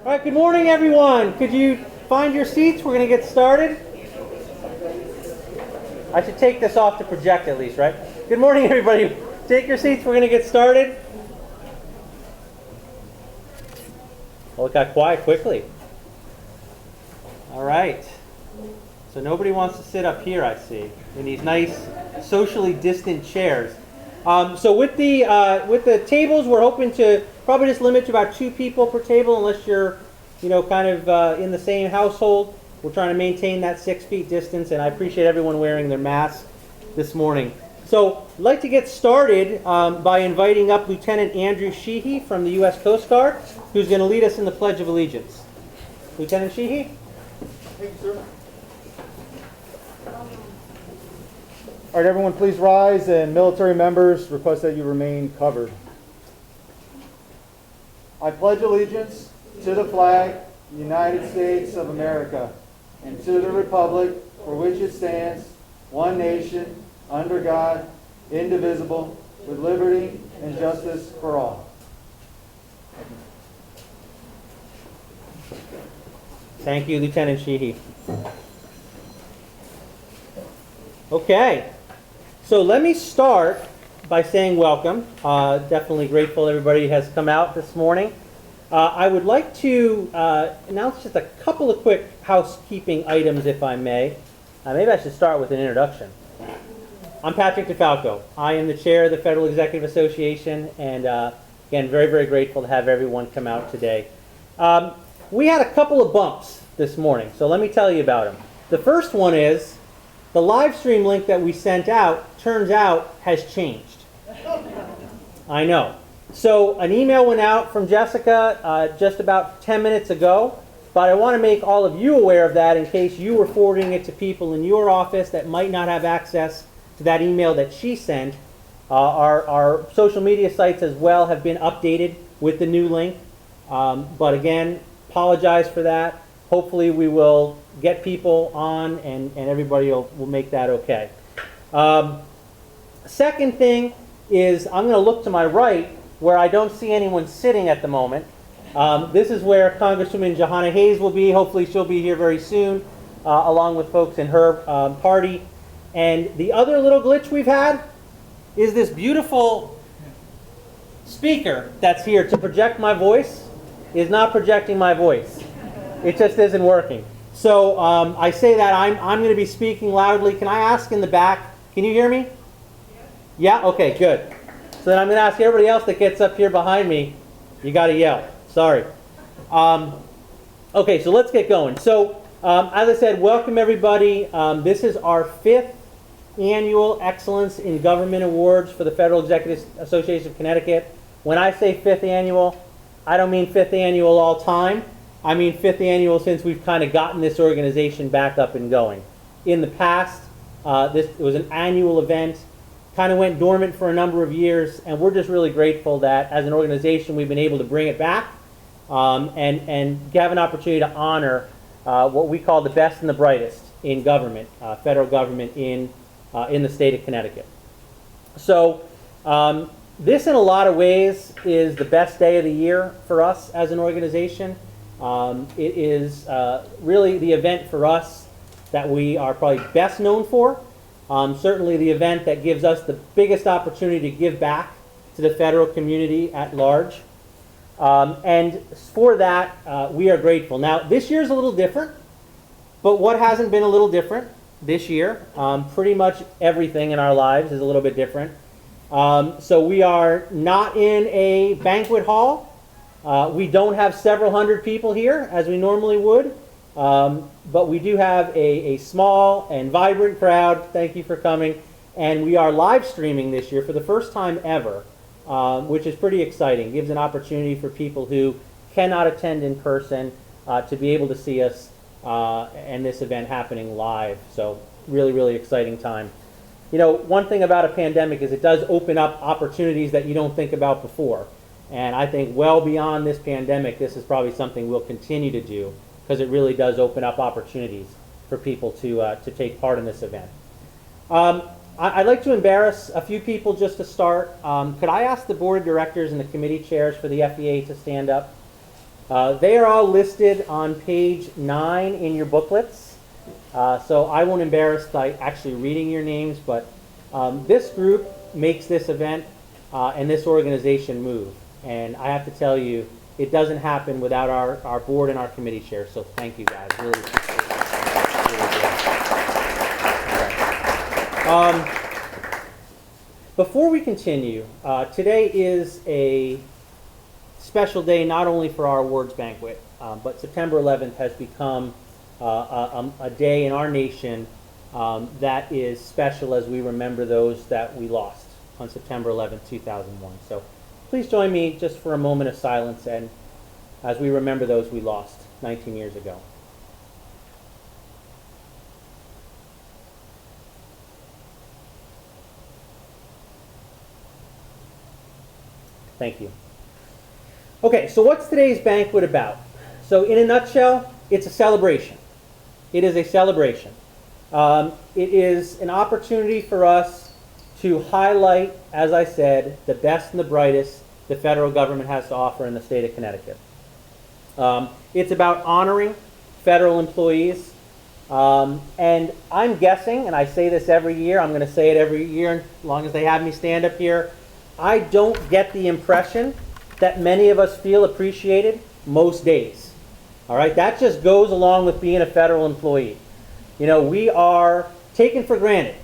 All right, good morning, everyone. Could you find your seats? We're going to get started. I should take this off to project at least, right? Good morning, everybody. Take your seats. We're going to get started. Well, it got quiet quickly. All right. So nobody wants to sit up here, I see, in these nice socially distant chairs. So with the tables, we're hoping to probably just limit to about 2 people per table, unless you're, kind of in the same household. We're trying to maintain that 6 feet distance, and I appreciate everyone wearing their masks this morning. So I'd like to get started by inviting up Lieutenant Andrew Sheehy from the U.S. Coast Guard, who's going to lead us in the Pledge of Allegiance. Lieutenant Sheehy? Thank you, sir. All right, everyone, please rise, and military members request that you remain covered. I pledge allegiance to the flag, United States of America, and to the republic for which it stands, one nation, under God, indivisible, with liberty and justice for all. Thank you, Lieutenant Sheehy. Okay, so let me start by saying welcome. Definitely grateful everybody has come out this morning. I would like to announce just a couple of quick housekeeping items, if I may. Maybe I should start with an introduction. I'm Patrick DeFalco. I am the chair of the Federal Executive Association, and again, very, very grateful to have everyone come out today. We had a couple of bumps this morning, so let me tell you about them. The first one is the live stream link that we sent out, turns out, has changed. I know. So an email went out from Jessica just about 10 minutes ago, but I want to make all of you aware of that in case you were forwarding it to people in your office that might not have access to that email that she sent. Our social media sites as well have been updated with the new link, but again, apologize for that. Hopefully we will get people on and everybody will make that okay. Second thing is I'm going to look to my right where I don't see anyone sitting at the moment. This is where Congresswoman Johanna Hayes will be. Hopefully she'll be here very soon, along with folks in her party. And the other little glitch we've had is this beautiful speaker that's here to project my voice is not projecting my voice. It just isn't working. So I say that I'm going to be speaking loudly. Can I ask in the back, can you hear me? Yeah? Okay, good. So then I'm going to ask everybody else that gets up here behind me, you got to yell. Sorry. Okay, so let's get going. So as I said, welcome everybody. This is our 5th annual Excellence in Government Awards for the Federal Executive Association of Connecticut. When I say 5th annual, I don't mean 5th annual all time. I mean 5th annual since we've kind of gotten this organization back up and going. In the past, it was an annual event, kind of went dormant for a number of years, and we're just really grateful that as an organization we've been able to bring it back and have an opportunity to honor what we call the best and the brightest in government, federal government in the state of Connecticut. So this in a lot of ways is the best day of the year for us as an organization. It is really the event for us that we are probably best known for. Certainly the event that gives us the biggest opportunity to give back to the federal community at large. And for that, we are grateful. Now, this year's a little different, but what hasn't been a little different this year? Pretty much everything in our lives is a little bit different. So we are not in a banquet hall. We don't have several hundred people here as we normally would. But we do have a small and vibrant crowd. Thank you for coming. And we are live streaming this year for the first time ever, which is pretty exciting. It gives an opportunity for people who cannot attend in person to be able to see us and this event happening live. So really, really exciting time. One thing about a pandemic is it does open up opportunities that you don't think about before. And I think well beyond this pandemic, this is probably something we'll continue to do, because it really does open up opportunities for people to take part in this event. I'd like to embarrass a few people just to start. Could I ask the board of directors and the committee chairs for the FEA to stand up? They are all listed on page 9 in your booklets. So I won't embarrass by actually reading your names, but this group makes this event and this organization move. And I have to tell you, it doesn't happen without our board and our committee chairs. So thank you guys. Really appreciate it. Really good. Okay. Before we continue, today is a special day not only for our awards banquet, but September 11th has become a day in our nation that is special as we remember those that we lost on September 11th, 2001. So please join me just for a moment of silence and as we remember those we lost 19 years ago. Thank you. Okay, so what's today's banquet about? So in a nutshell, it's a celebration. It is a celebration. It is an opportunity for us to highlight, as I said, the best and the brightest the federal government has to offer in the state of Connecticut. It's about honoring federal employees. And I'm guessing, and I say this every year, I'm going to say it every year as long as they have me stand up here, I don't get the impression that many of us feel appreciated most days. All right, that just goes along with being a federal employee. You know, we are taken for granted.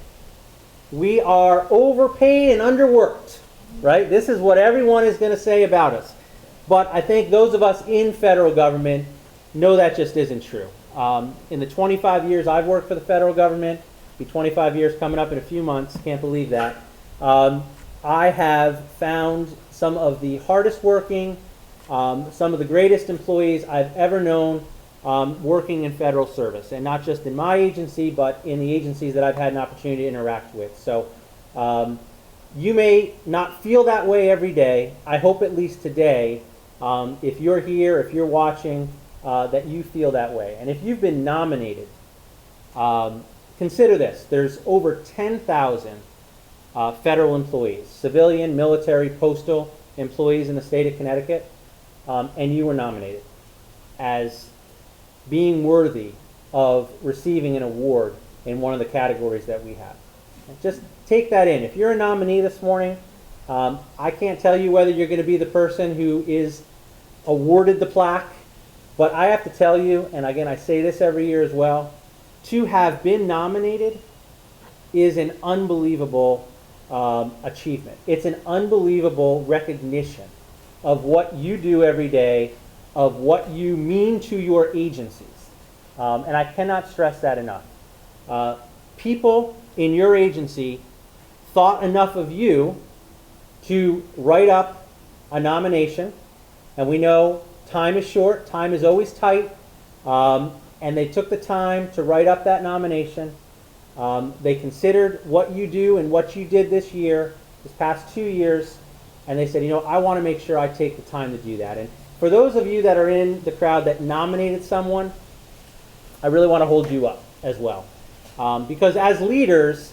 We are overpaid and underworked, right? This is what everyone is going to say about us. But I think those of us in federal government know that just isn't true. In the 25 years I've worked for the federal government, be 25 years coming up in a few months, can't believe that, I have found some of the hardest working, some of the greatest employees I've ever known working in federal service, and not just in my agency, but in the agencies that I've had an opportunity to interact with. So you may not feel that way every day. I hope at least today, if you're here, if you're watching, that you feel that way. And if you've been nominated, consider this. There's over 10,000 federal employees, civilian, military, postal employees in the state of Connecticut, and you were nominated as being worthy of receiving an award in one of the categories that we have. And just take that in. If you're a nominee this morning, I can't tell you whether you're going to be the person who is awarded the plaque, but I have to tell you, and again I say this every year as well, to have been nominated is an unbelievable achievement. It's an unbelievable recognition of what you do every day, of what you mean to your agencies. And I cannot stress that enough. People in your agency thought enough of you to write up a nomination, and we know time is short, time is always tight, and they took the time to write up that nomination. They considered what you do and what you did this year, this past 2 years, and they said, you know, I want to make sure I take the time to do that. And for those of you that are in the crowd that nominated someone, I really want to hold you up as well. Because as leaders,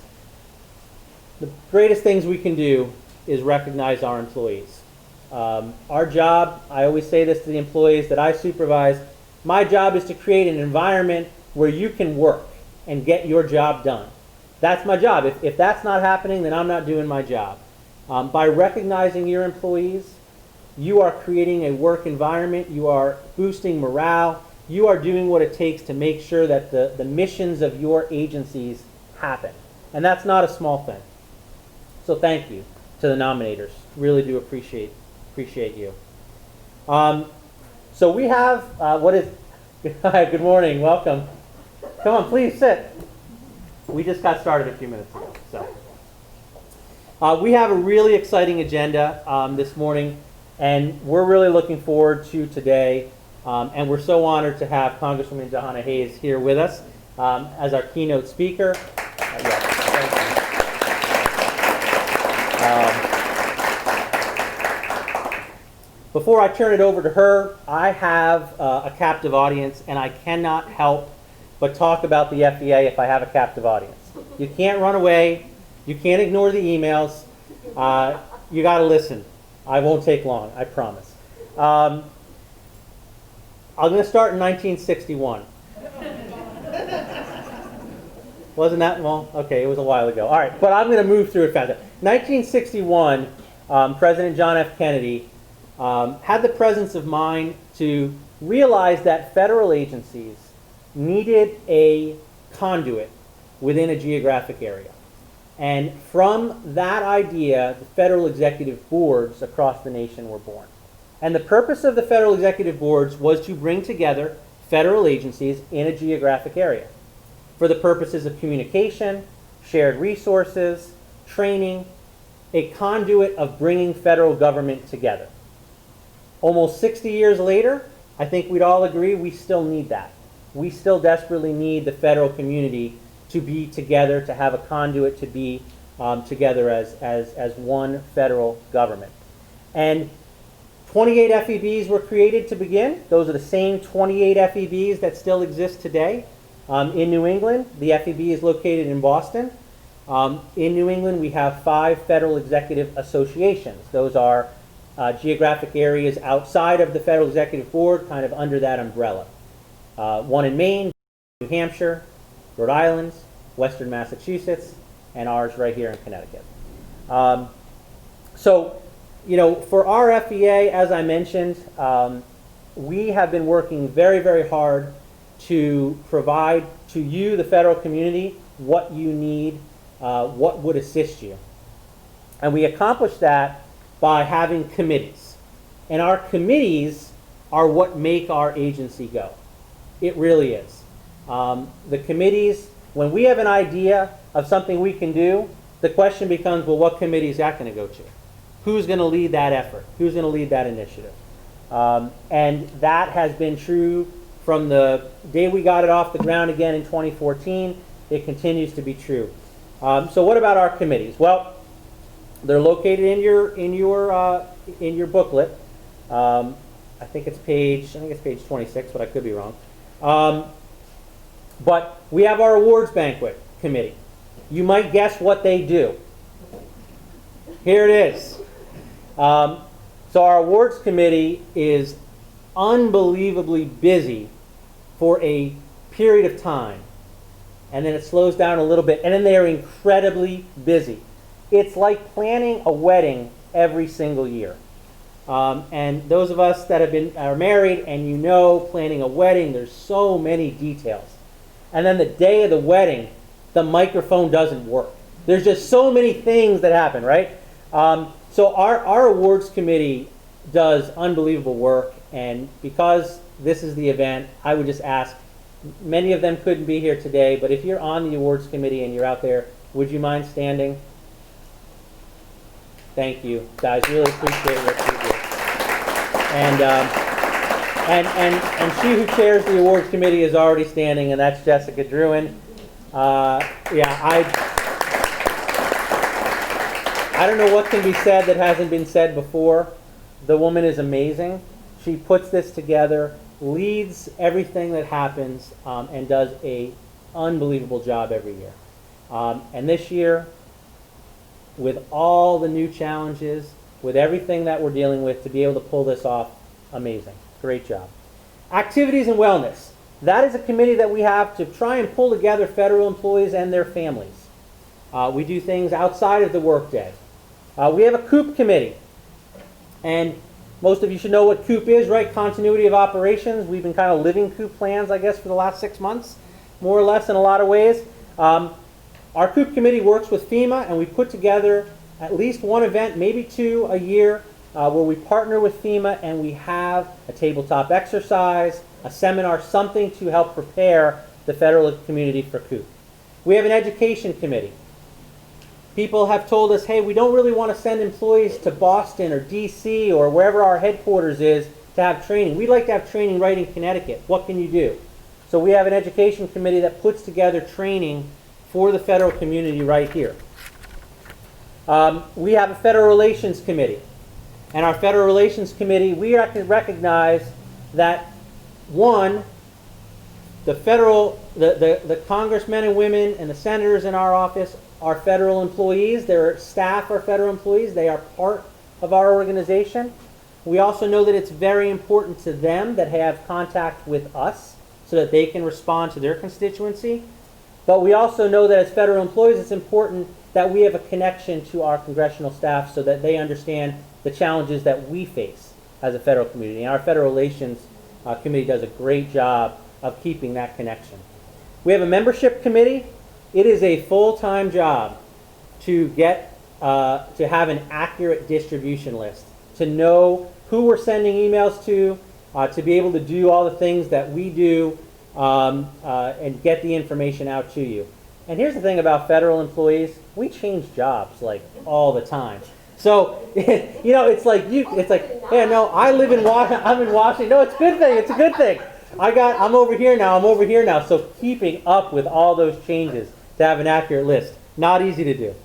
the greatest things we can do is recognize our employees. Our job, I always say this to the employees that I supervise, my job is to create an environment where you can work and get your job done. That's my job. If that's not happening, then I'm not doing my job. By recognizing your employees, you are creating a work environment, you are boosting morale, you are doing what it takes to make sure that the missions of your agencies happen. And that's not a small thing. So thank you to the nominators. Really do appreciate you. So we have, hi, good morning, welcome. Come on, please sit. We just got started a few minutes ago. So we have a really exciting agenda this morning, and we're really looking forward to today. And we're so honored to have Congresswoman Johanna Hayes here with us as our keynote speaker. Before I turn it over to her, I have a captive audience, and I cannot help but talk about the FEA if I have a captive audience. You can't run away. You can't ignore the emails. You got to listen. I won't take long, I promise. I'm going to start in 1961. Wasn't that long? Okay, it was a while ago. All right, but I'm going to move through it faster. 1961, President John F. Kennedy had the presence of mind to realize that federal agencies needed a conduit within a geographic area. And from that idea, the federal executive boards across the nation were born. And the purpose of the federal executive boards was to bring together federal agencies in a geographic area for the purposes of communication, shared resources, training, a conduit of bringing federal government together. Almost 60 years later, I think we'd all agree we still need that. We still desperately need the federal community to be together, to have a conduit, to be together as one federal government. And 28 FEBs were created to begin. Those are the same 28 FEBs that still exist today. In New England, the FEB is located in Boston. In New England, we have 5 federal executive associations. Those are geographic areas outside of the federal executive board, kind of under that umbrella. One in Maine, New Hampshire, Rhode Island, Western Massachusetts, and ours right here in Connecticut. So, you know, for our FEA, as I mentioned, we have been working very, very hard to provide to you, the federal community, what you need, what would assist you. And we accomplish that by having committees. And our committees are what make our agency go. It really is. The committees, when we have an idea of something we can do, the question becomes, well, what committee is that going to go to? Who's going to lead that effort? Who's going to lead that initiative? And that has been true from the day we got it off the ground again in 2014. It continues to be true. So what about our committees? Well, they're located in your booklet. I think it's page 26, but I could be wrong. But we have our awards banquet committee. You might guess what they do. Here it is. So our awards committee is unbelievably busy for a period of time. And then it slows down a little bit. And then they are incredibly busy. It's like planning a wedding every single year. And those of us that are married and you know planning a wedding, there's so many details. And then the day of the wedding, the microphone doesn't work. There's just so many things that happen, right? So our awards committee does unbelievable work, and because this is the event, I would just ask, many of them couldn't be here today, but if you're on the awards committee and you're out there, would you mind standing? Thank you, guys. Really appreciate what you do. And she who chairs the awards committee is already standing, and that's Jessica Drewen. I don't know what can be said that hasn't been said before. The woman is amazing. She puts this together, leads everything that happens, and does an unbelievable job every year. And this year, with all the new challenges, with everything that we're dealing with, to be able to pull this off, amazing. Great job. Activities and wellness. That is a committee that we have to try and pull together federal employees and their families. We do things outside of the workday. We have a COOP committee. And most of you should know what COOP is, right? Continuity of operations. We've been kind of living COOP plans, I guess, for the last 6 months, more or less in a lot of ways. Our COOP committee works with FEMA, and we put together at least one event, maybe 2 a year, where we partner with FEMA and we have a tabletop exercise, a seminar, something to help prepare the federal community for COOP. We have an education committee. People have told us, hey, we don't really want to send employees to Boston or DC or wherever our headquarters is to have training. We'd like to have training right in Connecticut. What can you do? So we have an education committee that puts together training for the federal community right here. We have a federal relations committee. And our federal relations committee, we recognize that, one, the congressmen and women and the senators in our office are federal employees. Their staff are federal employees. They are part of our organization. We also know that it's very important to them that have contact with us so that they can respond to their constituency. But we also know that as federal employees, it's important that we have a connection to our congressional staff so that they understand the challenges that we face as a federal community. And our Federal Relations Committee does a great job of keeping that connection. We have a membership committee. It is a full-time job to get to have an accurate distribution list, to know who we're sending emails to be able to do all the things that we do and get the information out to you. And here's the thing about federal employees: we change jobs like all the time. So you know, it's like yeah, no, I live in Washington. I'm in Washington. No, it's a good thing. It's a good thing. I'm over here now. I'm over here now. So keeping up with all those changes to have an accurate list, not easy to do.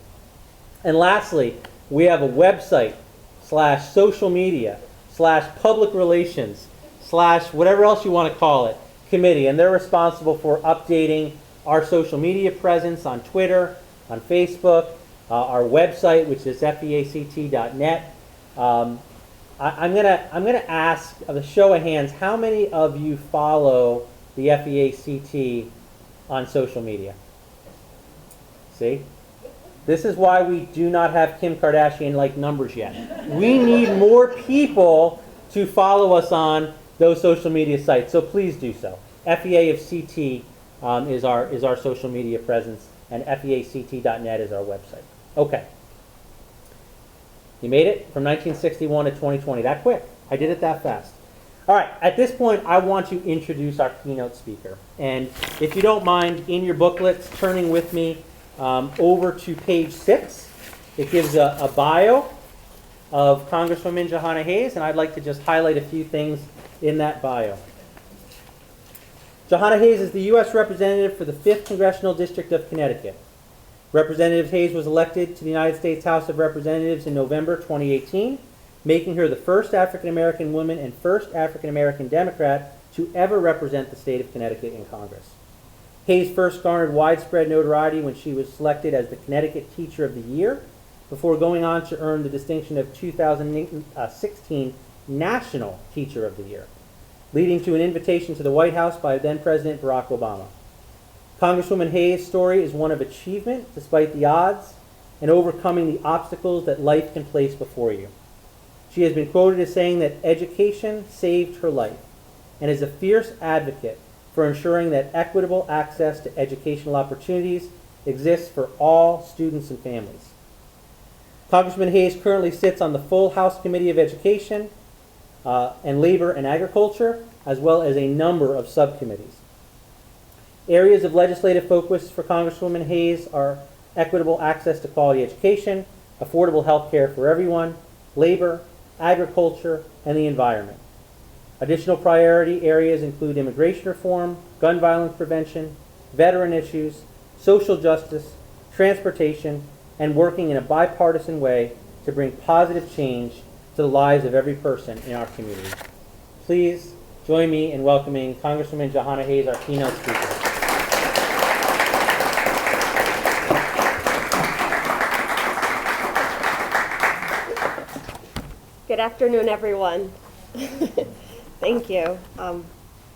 And lastly, we have a website / social media / public relations / whatever else you want to call it committee, and they're responsible for updating our social media presence on Twitter, on Facebook, our website, which is feact.net. I'm gonna ask of a show of hands, how many of you follow the FEACT on social media? See? This is why we do not have Kim Kardashian-like numbers yet. We need more people to follow us on those social media sites, so please do so. FEA of CT is our social media presence, and feact.net is our website. Okay. You made it from 1961 to 2020. That quick. I did it that fast. All right. At this point, I want to introduce our keynote speaker. And if you don't mind, in your booklets, turning with me over to page 6. It gives a bio of Congresswoman Johanna Hayes, and I'd like to just highlight a few things in that bio. Johanna Hayes is the U.S. Representative for the 5th Congressional District of Connecticut. Representative Hayes was elected to the United States House of Representatives in November 2018, making her the first African-American woman and first African-American Democrat to ever represent the state of Connecticut in Congress. Hayes first garnered widespread notoriety when she was selected as the Connecticut Teacher of the Year, before going on to earn the distinction of 2016 National Teacher of the Year, leading to an invitation to the White House by then-President Barack Obama. Congresswoman Hayes' story is one of achievement despite the odds and overcoming the obstacles that life can place before you. She has been quoted as saying that education saved her life and is a fierce advocate for ensuring that equitable access to educational opportunities exists for all students and families. Congresswoman Hayes currently sits on the full House Committee of Education and Labor and Agriculture, as well as a number of subcommittees. Areas of legislative focus for Congresswoman Hayes are equitable access to quality education, affordable health care for everyone, labor, agriculture, and the environment. Additional priority areas include immigration reform, gun violence prevention, veteran issues, social justice, transportation, and working in a bipartisan way to bring positive change to the lives of every person in our community. Please join me in welcoming Congresswoman Johanna Hayes, our keynote speaker. Good afternoon, everyone. Thank you.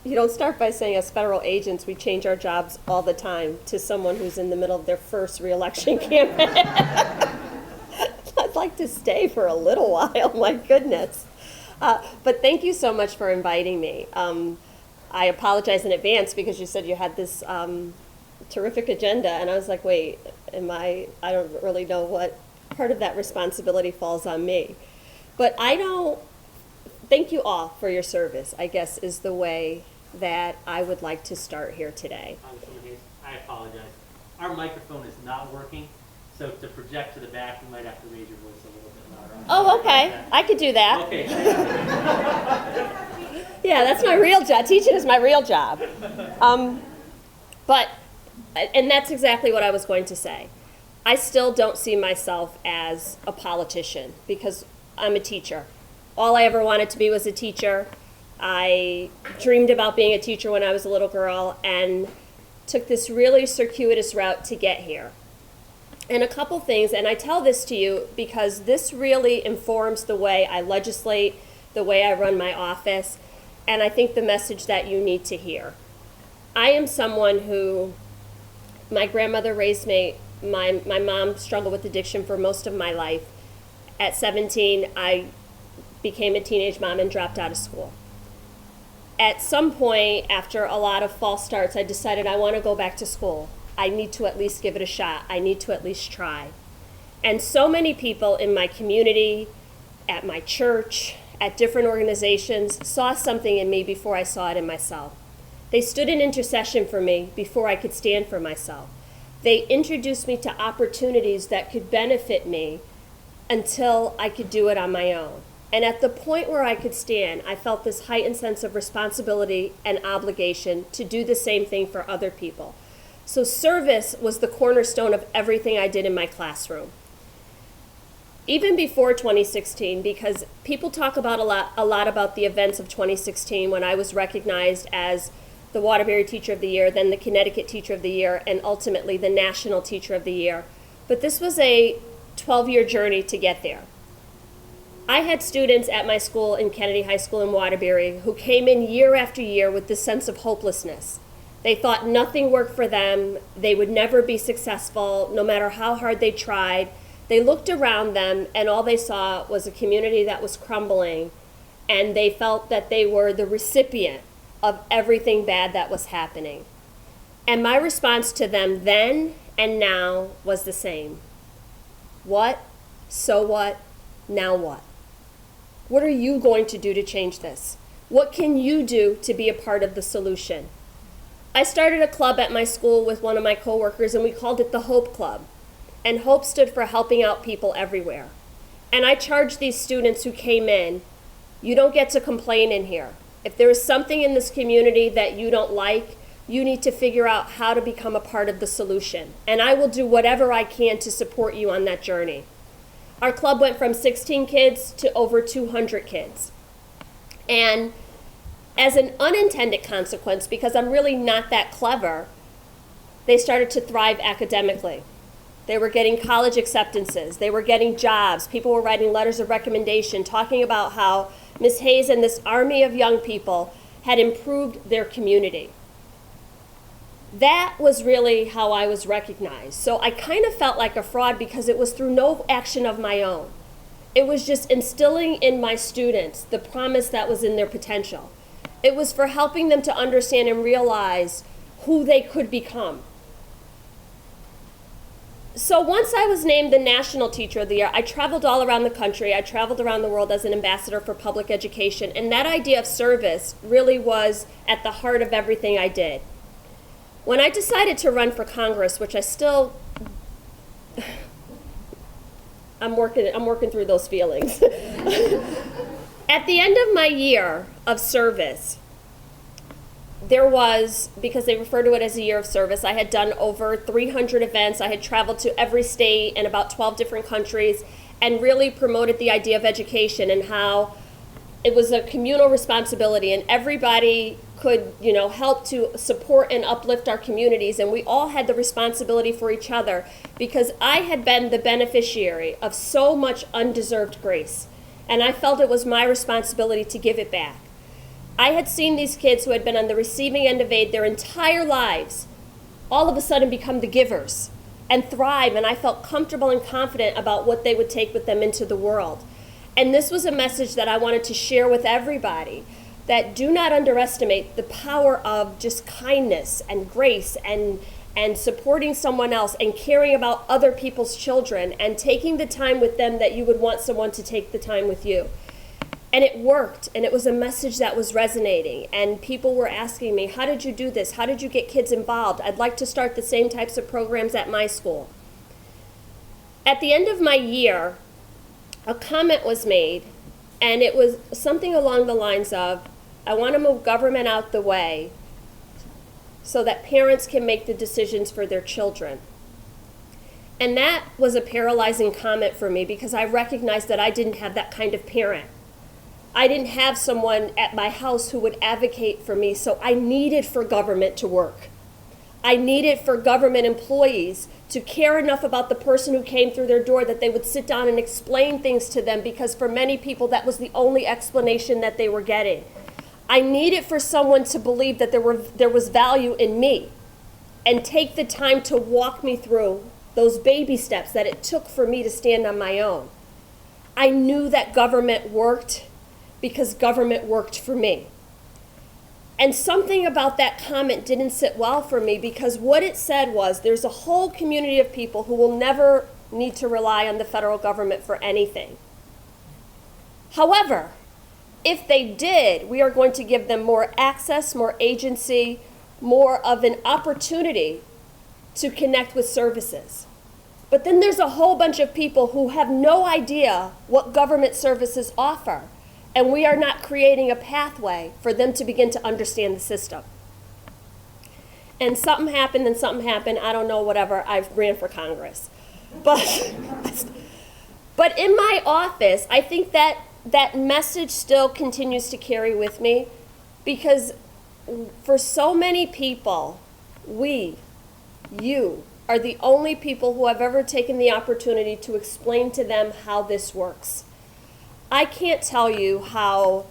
You don't start by saying as federal agents, we change our jobs all the time to someone who's in the middle of their first re-election campaign. I'd like to stay for a little while, my goodness. But thank you so much for inviting me. I apologize in advance because you said you had this terrific agenda, and I was like, wait, I don't really know what part of that responsibility falls on me. But thank you all for your service, I guess, is the way that I would like to start here today. Congresswoman Hayes, I apologize. Our microphone is not working, so to project to the back, you might have to raise your voice a little bit louder. Oh, okay. I could do that. Okay. Yeah, that's my real job. Teaching is my real job. And that's exactly what I was going to say. I still don't see myself as a politician because I'm a teacher. All I ever wanted to be was a teacher. I dreamed about being a teacher when I was a little girl and took this really circuitous route to get here. And a couple things, and I tell this to you because this really informs the way I legislate, the way I run my office, and I think the message that you need to hear. I am someone who, my grandmother raised me, my mom struggled with addiction for most of my life. At 17, I became a teenage mom and dropped out of school. At some point, after a lot of false starts, I decided I want to go back to school. I need to at least give it a shot. I need to at least try. And so many people in my community, at my church, at different organizations, saw something in me before I saw it in myself. They stood in intercession for me before I could stand for myself. They introduced me to opportunities that could benefit me until I could do it on my own. And at the point where I could stand, I felt this heightened sense of responsibility and obligation to do the same thing for other people. So service was the cornerstone of everything I did in my classroom. Even before 2016, because people talk about a lot about the events of 2016 when I was recognized as the Waterbury Teacher of the Year, then the Connecticut Teacher of the Year, and ultimately the National Teacher of the Year. But this was a 12-year journey to get there. I had students at my school in Kennedy High School in Waterbury who came in year after year with this sense of hopelessness. They thought nothing worked for them, they would never be successful, no matter how hard they tried. They looked around them and all they saw was a community that was crumbling, and they felt that they were the recipient of everything bad that was happening. And my response to them then and now was the same. What? So what? Now what? What are you going to do to change this? What can you do to be a part of the solution? I started a club at my school with one of my coworkers, and we called it the Hope Club. And HOPE stood for helping out people everywhere. And I charged these students who came in, you don't get to complain in here. If there is something in this community that you don't like, you need to figure out how to become a part of the solution. And I will do whatever I can to support you on that journey. Our club went from 16 kids to over 200 kids. And as an unintended consequence, because I'm really not that clever, they started to thrive academically. They were getting college acceptances. They were getting jobs. People were writing letters of recommendation, talking about how Ms. Hayes and this army of young people had improved their community. That was really how I was recognized. So I kind of felt like a fraud because it was through no action of my own. It was just instilling in my students the promise that was in their potential. It was for helping them to understand and realize who they could become. So once I was named the National Teacher of the Year, I traveled all around the country. I traveled around the world as an ambassador for public education. And that idea of service really was at the heart of everything I did. When I decided to run for Congress, which I still, I'm working through those feelings. At the end of my year of service, there was, because they refer to it as a year of service, I had done over 300 events. I had traveled to every state and about 12 different countries and really promoted the idea of education and how it was a communal responsibility and everybody could, help to support and uplift our communities, and we all had the responsibility for each other because I had been the beneficiary of so much undeserved grace, and I felt it was my responsibility to give it back. I had seen these kids who had been on the receiving end of aid their entire lives all of a sudden become the givers and thrive, and I felt comfortable and confident about what they would take with them into the world. And this was a message that I wanted to share with everybody, that do not underestimate the power of just kindness and grace and supporting someone else and caring about other people's children and taking the time with them that you would want someone to take the time with you. And it worked, and it was a message that was resonating, and people were asking me, how did you do this? How did you get kids involved? I'd like to start the same types of programs at my school. At the end of my year, a comment was made, and it was something along the lines of, I want to move government out the way so that parents can make the decisions for their children. And that was a paralyzing comment for me because I recognized that I didn't have that kind of parent. I didn't have someone at my house who would advocate for me, so I needed for government to work. I needed for government employees to care enough about the person who came through their door that they would sit down and explain things to them, because for many people that was the only explanation that they were getting. I needed for someone to believe that there was value in me and take the time to walk me through those baby steps that it took for me to stand on my own. I knew that government worked because government worked for me. And something about that comment didn't sit well for me, because what it said was there's a whole community of people who will never need to rely on the federal government for anything. However, if they did, we are going to give them more access, more agency, more of an opportunity to connect with services. But then there's a whole bunch of people who have no idea what government services offer, and we are not creating a pathway for them to begin to understand the system. And something happened, I don't know, whatever, I ran for Congress. But in my office, I think that message still continues to carry with me, because for so many people, you are the only people who have ever taken the opportunity to explain to them how this works. I can't tell you how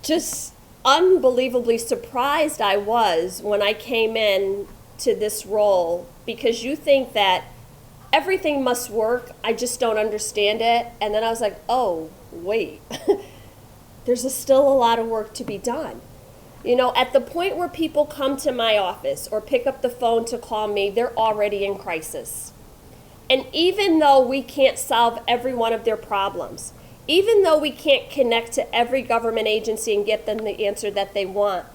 just unbelievably surprised I was when I came in to this role, because you think that everything must work, I just don't understand it. And then I was like, oh, wait, there's still a lot of work to be done. You know, at the point where people come to my office or pick up the phone to call me, they're already in crisis. And even though we can't solve every one of their problems, even though we can't connect to every government agency and get them the answer that they want,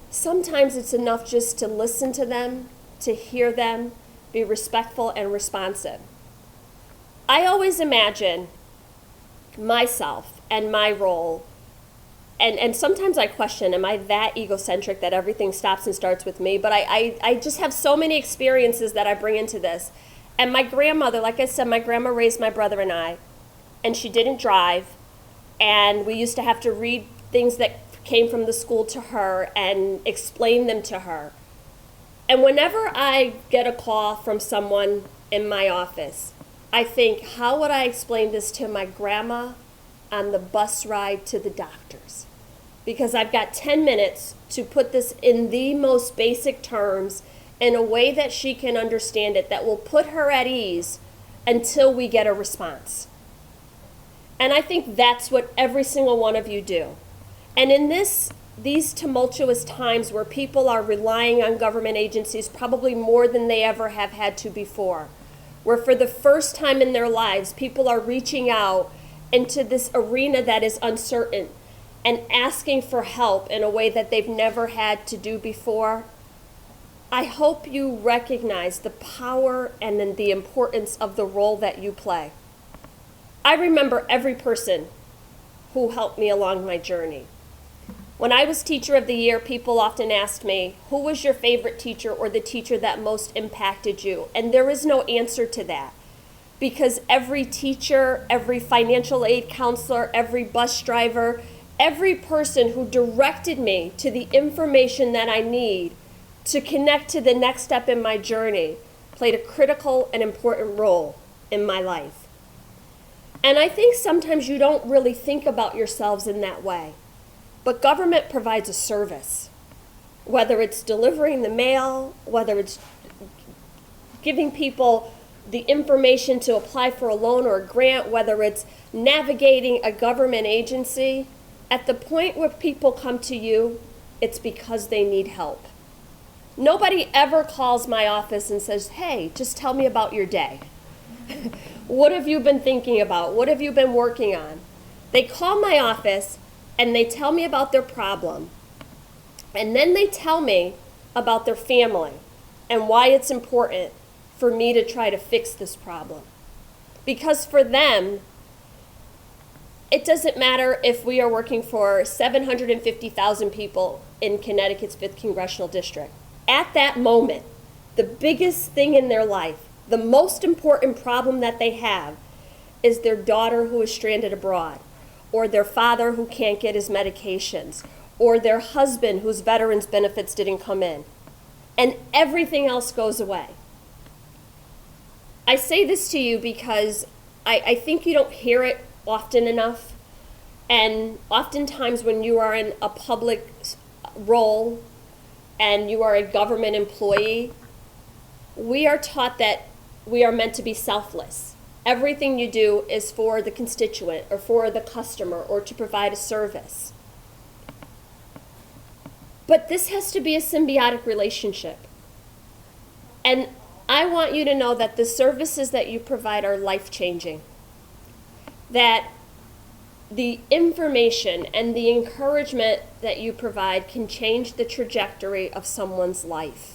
sometimes it's enough just to listen to them, to hear them, be respectful and responsive. I always imagine myself and my role, and sometimes I question, am I that egocentric that everything stops and starts with me? But I just have so many experiences that I bring into this. And my grandmother, like I said, my grandma raised my brother and I, and she didn't drive, and we used to have to read things that came from the school to her and explain them to her. And whenever I get a call from someone in my office, I think, how would I explain this to my grandma on the bus ride to the doctor's? Because I've got 10 minutes to put this in the most basic terms in a way that she can understand it, that will put her at ease until we get a response. And I think that's what every single one of you do. And in these tumultuous times where people are relying on government agencies probably more than they ever have had to before, where for the first time in their lives, people are reaching out into this arena that is uncertain and asking for help in a way that they've never had to do before, I hope you recognize the power and then the importance of the role that you play. I remember every person who helped me along my journey. When I was Teacher of the Year, people often asked me, who was your favorite teacher or the teacher that most impacted you? And there is no answer to that, because every teacher, every financial aid counselor, every bus driver, every person who directed me to the information that I need to connect to the next step in my journey played a critical and important role in my life. And I think sometimes you don't really think about yourselves in that way. But government provides a service, whether it's delivering the mail, whether it's giving people the information to apply for a loan or a grant, whether it's navigating a government agency. At the point where people come to you, it's because they need help. Nobody ever calls my office and says, hey, just tell me about your day. What have you been thinking about? What have you been working on? They call my office and they tell me about their problem. And then they tell me about their family and why it's important for me to try to fix this problem. Because for them, it doesn't matter if we are working for 750,000 people in Connecticut's 5th Congressional District. At that moment, the biggest thing in their life, the most important problem that they have, is their daughter who is stranded abroad, or their father who can't get his medications, or their husband whose veterans benefits didn't come in, and everything else goes away. I say this to you because I think you don't hear it often enough, and oftentimes when you are in a public role and you are a government employee, we are taught that we are meant to be selfless. Everything you do is for the constituent or for the customer or to provide a service. But this has to be a symbiotic relationship. And I want you to know that the services that you provide are life-changing. That the information and the encouragement that you provide can change the trajectory of someone's life.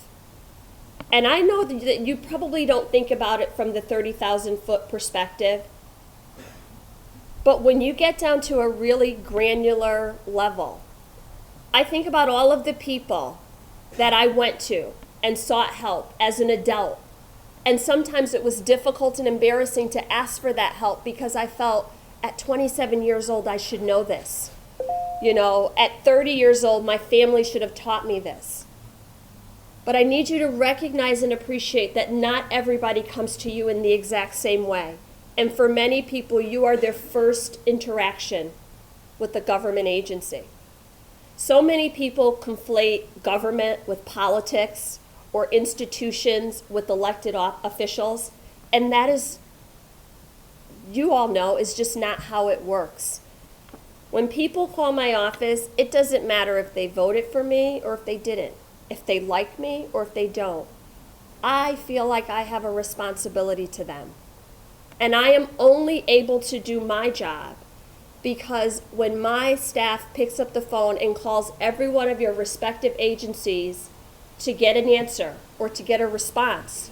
And I know that you probably don't think about it from the 30,000-foot perspective, but when you get down to a really granular level, I think about all of the people that I went to and sought help as an adult. And sometimes it was difficult and embarrassing to ask for that help because I felt at 27 years old I should know this. You know, at 30 years old my family should have taught me this. But I need you to recognize and appreciate that not everybody comes to you in the exact same way. And for many people, you are their first interaction with the government agency. So many people conflate government with politics or institutions with elected officials, and that is, you all know, is just not how it works. When people call my office, it doesn't matter if they voted for me or if they didn't, if they like me or if they don't. I feel like I have a responsibility to them. And I am only able to do my job because when my staff picks up the phone and calls every one of your respective agencies to get an answer or to get a response,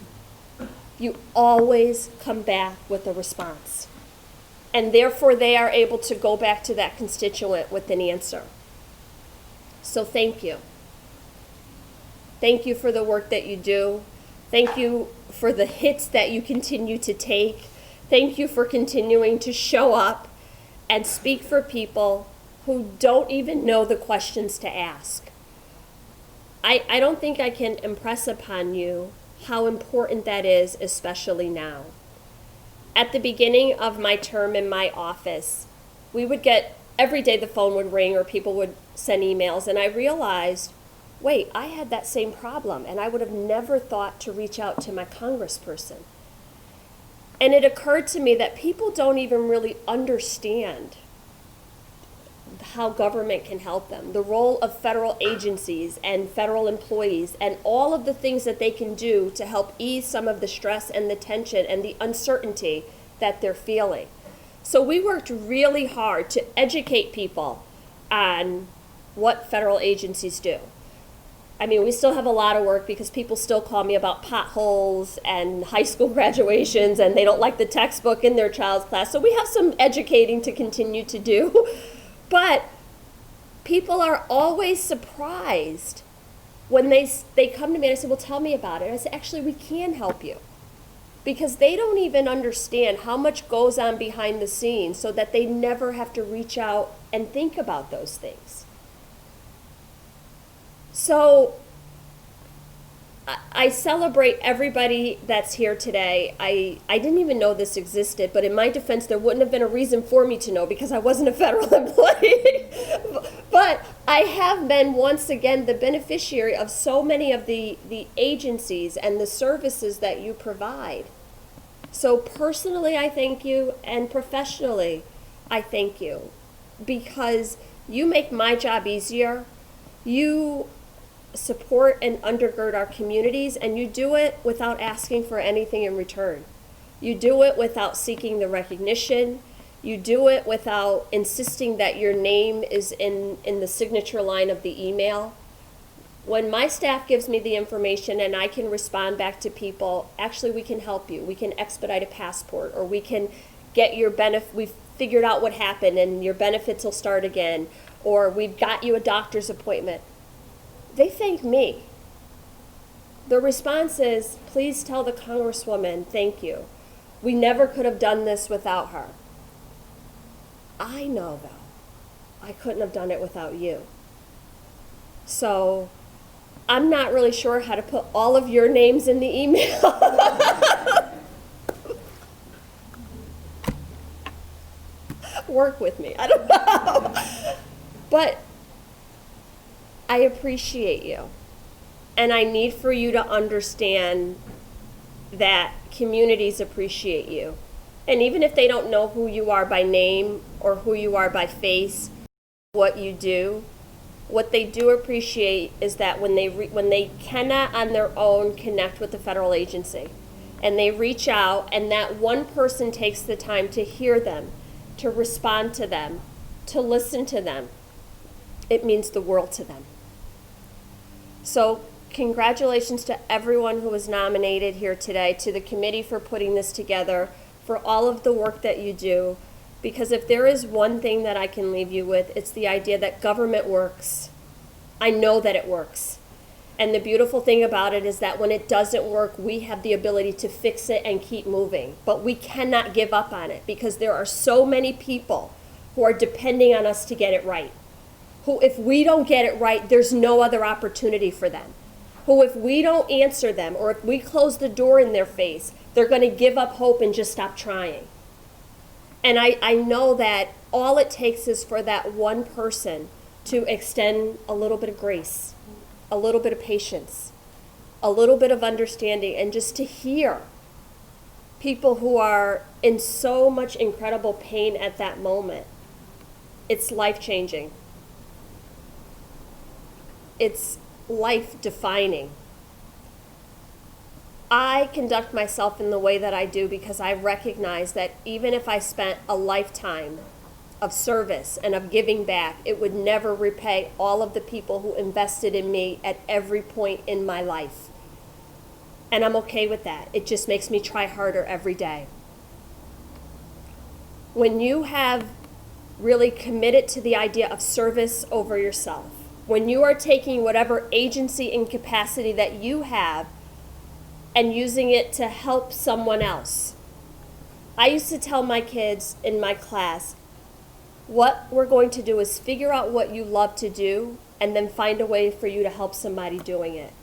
you always come back with a response. And therefore they are able to go back to that constituent with an answer. So thank you. Thank you for the work that you do. Thank you for the hits that you continue to take. Thank you for continuing to show up and speak for people who don't even know the questions to ask. I don't think I can impress upon you how important that is, especially now. At the beginning of my term in my office, we would get, every day the phone would ring or people would send emails, and I realized, wait, I had that same problem, and I would have never thought to reach out to my congressperson. And it occurred to me that people don't even really understand how government can help them, the role of federal agencies and federal employees, and all of the things that they can do to help ease some of the stress and the tension and the uncertainty that they're feeling. So we worked really hard to educate people on what federal agencies do. I mean, we still have a lot of work because people still call me about potholes and high school graduations, and they don't like the textbook in their child's class. So we have some educating to continue to do. But people are always surprised when they come to me and I say, well, tell me about it. And I say, actually, we can help you. Because they don't even understand how much goes on behind the scenes so that they never have to reach out and think about those things. So I celebrate everybody that's here today. I didn't even know this existed, but in my defense, there wouldn't have been a reason for me to know because I wasn't a federal employee. But I have been, once again, the beneficiary of so many of the agencies and the services that you provide. So personally, I thank you, and professionally, I thank you, because you make my job easier. You support and undergird our communities, and you do it without asking for anything in return. You do it without seeking the recognition. You do it without insisting that your name is in the signature line of the email. When my staff gives me the information and I can respond back to people, actually we can help you. We can expedite a passport, or we can get your benefit. We've figured out what happened and your benefits will start again, or we've got you a doctor's appointment. They thank me. The response is, please tell the Congresswoman, thank you. We never could have done this without her. I know, though, I couldn't have done it without you. So I'm not really sure how to put all of your names in the email. Work with me. I don't know. But I appreciate you. And I need for you to understand that communities appreciate you. And even if they don't know who you are by name or who you are by face, what you do, what they do appreciate is that when they cannot on their own connect with the federal agency, and they reach out, and that one person takes the time to hear them, to respond to them, to listen to them, it means the world to them. So congratulations to everyone who was nominated here today, to the committee for putting this together, for all of the work that you do. Because if there is one thing that I can leave you with, it's the idea that government works. I know that it works. And the beautiful thing about it is that when it doesn't work, we have the ability to fix it and keep moving. But we cannot give up on it, because there are so many people who are depending on us to get it right. Who, if we don't get it right, there's no other opportunity for them. Who, if we don't answer them, or if we close the door in their face, they're going to give up hope and just stop trying. And I know that all it takes is for that one person to extend a little bit of grace, a little bit of patience, a little bit of understanding, and just to hear people who are in so much incredible pain at that moment. It's life-changing. It's life-defining. I conduct myself in the way that I do because I recognize that even if I spent a lifetime of service and of giving back, it would never repay all of the people who invested in me at every point in my life. And I'm okay with that. It just makes me try harder every day. When you have really committed to the idea of service over yourself, when you are taking whatever agency and capacity that you have and using it to help someone else. I used to tell my kids in my class, what we're going to do is figure out what you love to do and then find a way for you to help somebody doing it.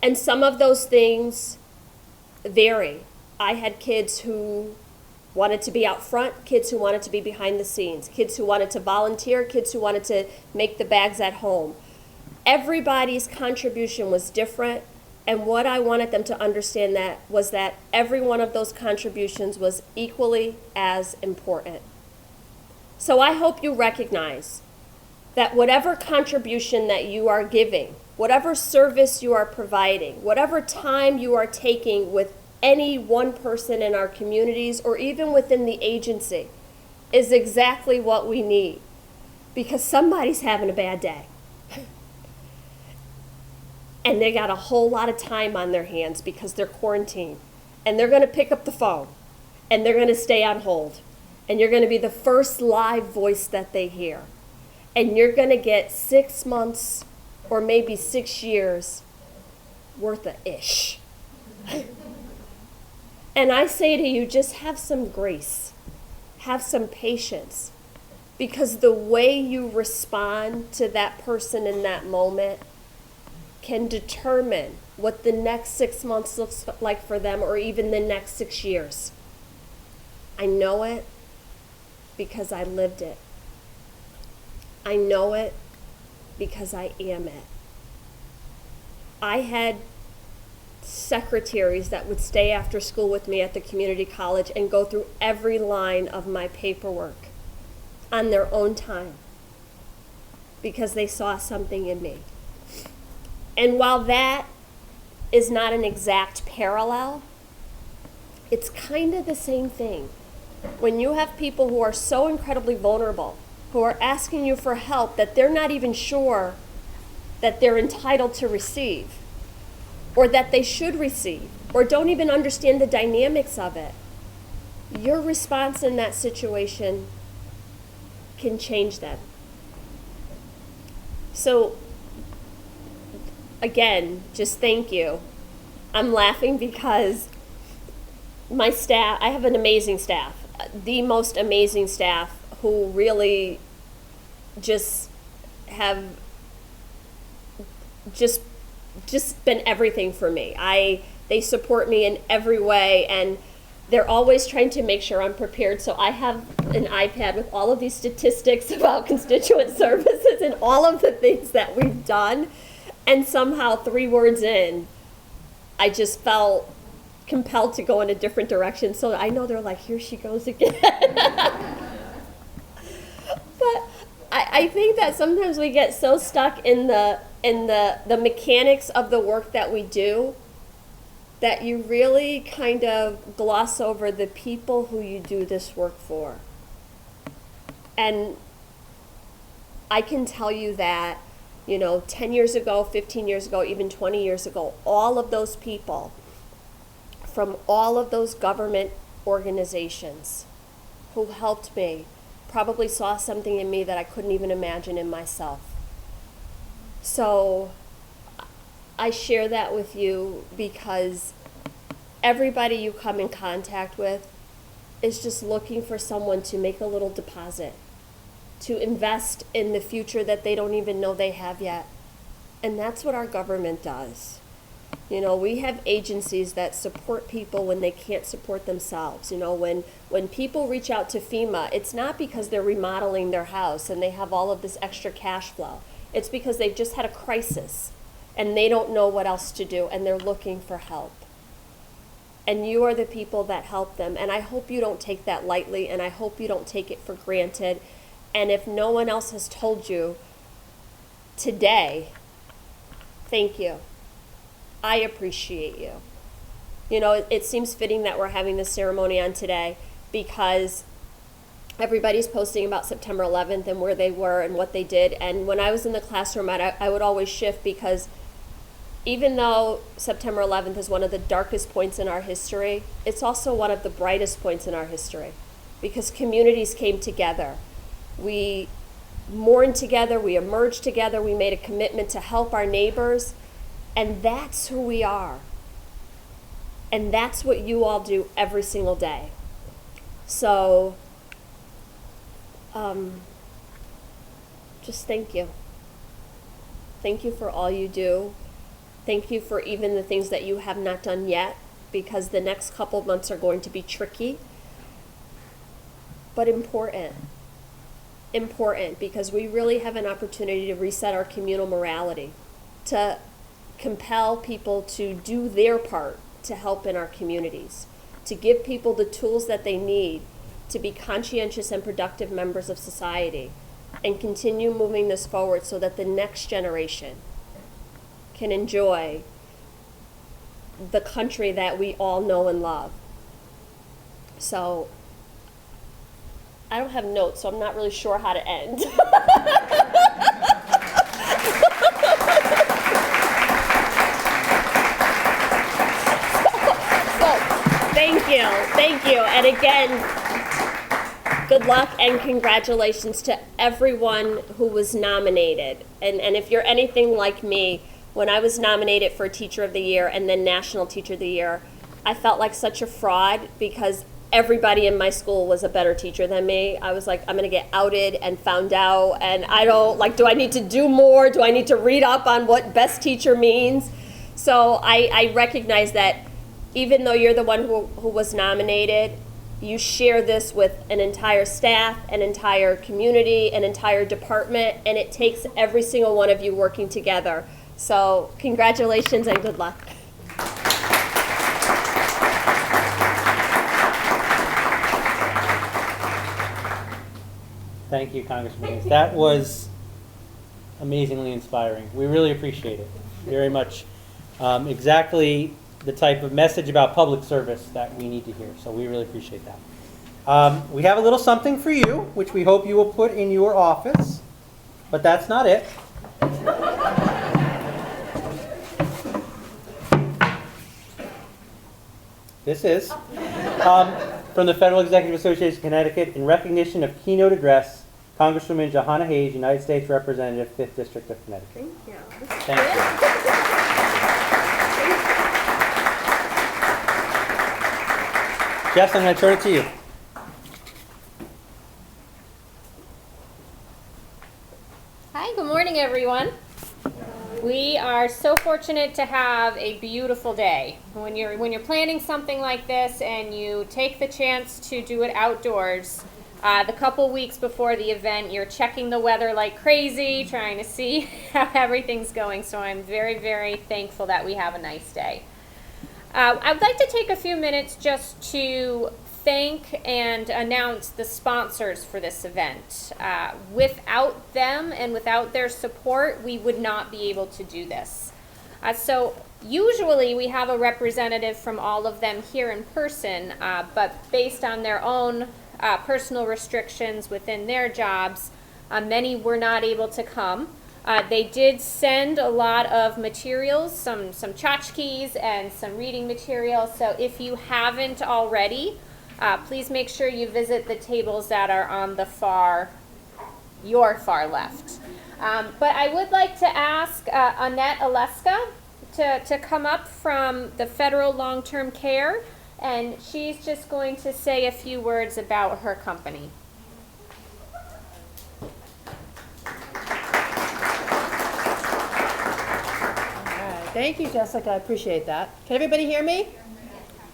And some of those things vary. I had kids who wanted to be out front, kids who wanted to be behind the scenes, kids who wanted to volunteer, kids who wanted to make the bags at home. Everybody's contribution was different. And what I wanted them to understand that was that every one of those contributions was equally as important. So I hope you recognize that whatever contribution that you are giving, whatever service you are providing, whatever time you are taking with any one person in our communities or even within the agency is exactly what we need, because somebody's having a bad day. And they got a whole lot of time on their hands because they're quarantined. And they're going to pick up the phone. And they're going to stay on hold. And you're going to be the first live voice that they hear. And you're going to get 6 months or maybe 6 years worth of ish. And I say to you, just have some grace. Have some patience. Because the way you respond to that person in that moment can determine what the next 6 months looks like for them, or even the next 6 years. I know it because I lived it. I know it because I am it. I had secretaries that would stay after school with me at the community college and go through every line of my paperwork on their own time because they saw something in me. And while that is not an exact parallel, it's kind of the same thing. When you have people who are so incredibly vulnerable, who are asking you for help that they're not even sure that they're entitled to receive, or that they should receive, or don't even understand the dynamics of it, your response in that situation can change them. So, again, just thank you. I'm laughing because my staff, I have an amazing staff, the most amazing staff who really just have just been everything for me. They support me in every way, and they're always trying to make sure I'm prepared. So I have an iPad with all of these statistics about constituent services and all of the things that we've done. And somehow 3 words in, I just felt compelled to go in a different direction. So I know they're like, here she goes again. But I think that sometimes we get so stuck in the mechanics of the work that we do that you really kind of gloss over the people who you do this work for. And I can tell you that, 10 years ago, 15 years ago, even 20 years ago, all of those people from all of those government organizations who helped me probably saw something in me that I couldn't even imagine in myself. So I share that with you because everybody you come in contact with is just looking for someone to make a little deposit, to invest in the future that they don't even know they have yet. And that's what our government does. We have agencies that support people when they can't support themselves. When people reach out to FEMA, it's not because they're remodeling their house and they have all of this extra cash flow. It's because they've just had a crisis and they don't know what else to do and they're looking for help. And you are the people that help them. And I hope you don't take that lightly, and I hope you don't take it for granted. And if no one else has told you today, thank you. I appreciate you. It seems fitting that we're having this ceremony on today because everybody's posting about September 11th and where they were and what they did. And when I was in the classroom, I would always shift because even though September 11th is one of the darkest points in our history, it's also one of the brightest points in our history because communities came together. We mourned together, we emerged together, we made a commitment to help our neighbors, and that's who we are. And that's what you all do every single day. So, just thank you. Thank you for all you do. Thank you for even the things that you have not done yet, because the next couple of months are going to be tricky, but important. Important, because we really have an opportunity to reset our communal morality, to compel people to do their part to help in our communities, to give people the tools that they need to be conscientious and productive members of society, and continue moving this forward so that the next generation can enjoy the country that we all know and love. So I don't have notes, so I'm not really sure how to end. Thank you. And again, good luck and congratulations to everyone who was nominated. And if you're anything like me, when I was nominated for Teacher of the Year and then National Teacher of the Year, I felt like such a fraud because everybody in my school was a better teacher than me. I was like, I'm going to get outed and found out, and I don't, do I need to do more? Do I need to read up on what best teacher means? So I recognize that even though you're the one who was nominated, you share this with an entire staff, an entire community, an entire department, and it takes every single one of you working together. So congratulations and good luck. Thank you, Congresswoman. That was amazingly inspiring. We really appreciate it very much. Exactly the type of message about public service that we need to hear. So we really appreciate that. We have a little something for you, which we hope you will put in your office, but that's not it. This is from the Federal Executive Association of Connecticut in recognition of keynote address, Congresswoman Johanna Hayes, United States Representative, 5th District of Connecticut. Thank you. Thank you. Jess, I'm going to turn it to you. Hi, good morning, everyone. We are so fortunate to have a beautiful day. When you're planning something like this and you take the chance to do it outdoors, the couple weeks before the event, you're checking the weather like crazy, trying to see how everything's going. So I'm very, very thankful that we have a nice day. I'd like to take a few minutes just to thank and announce the sponsors for this event. Without them and without their support, we would not be able to do this. So usually we have a representative from all of them here in person, but based on their own personal restrictions within their jobs, many were not able to come. They did send a lot of materials, some tchotchkes and some reading materials, so if you haven't already, please make sure you visit the tables that are on your far left. But I would like to ask Annette Oleska to come up from the Federal Long-Term Care, and she's just going to say a few words about her company. Thank you, Jessica. I appreciate that. Can everybody hear me?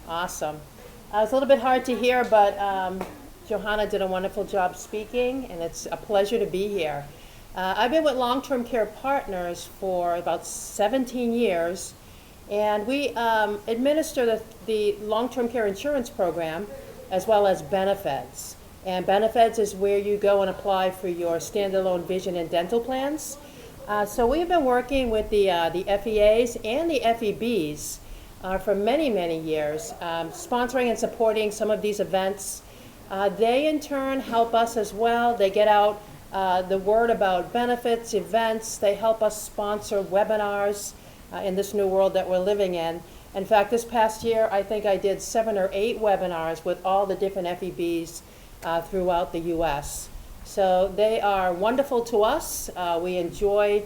Awesome. It was a little bit hard to hear, but Johanna did a wonderful job speaking, and it's a pleasure to be here. I've been with Long-Term Care Partners for about 17 years, and we administer the long-term care insurance program as well as benefits. And benefits is where you go and apply for your standalone vision and dental plans. So we've been working with the FEAs and the FEBs for many, many years, sponsoring and supporting some of these events. They in turn help us as well. They get out the word about benefits, events. They help us sponsor webinars in this new world that we're living in. In fact, this past year, I think I did 7 or 8 webinars with all the different FEBs throughout the U.S. So they are wonderful to us. We enjoy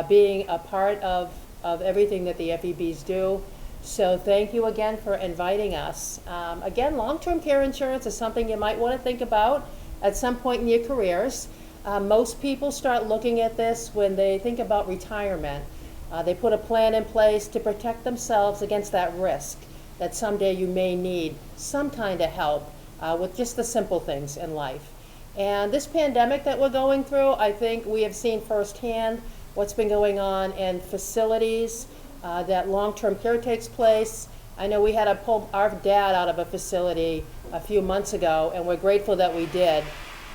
being a part of everything that the FEBs do. So thank you again for inviting us. Again, long-term care insurance is something you might want to think about at some point in your careers. Most people start looking at this when they think about retirement. They put a plan in place to protect themselves against that risk that someday you may need some kind of help with just the simple things in life. And this pandemic that we're going through, I think we have seen firsthand what's been going on in facilities, that long-term care takes place. I know we had to pull our dad out of a facility a few months ago, and we're grateful that we did.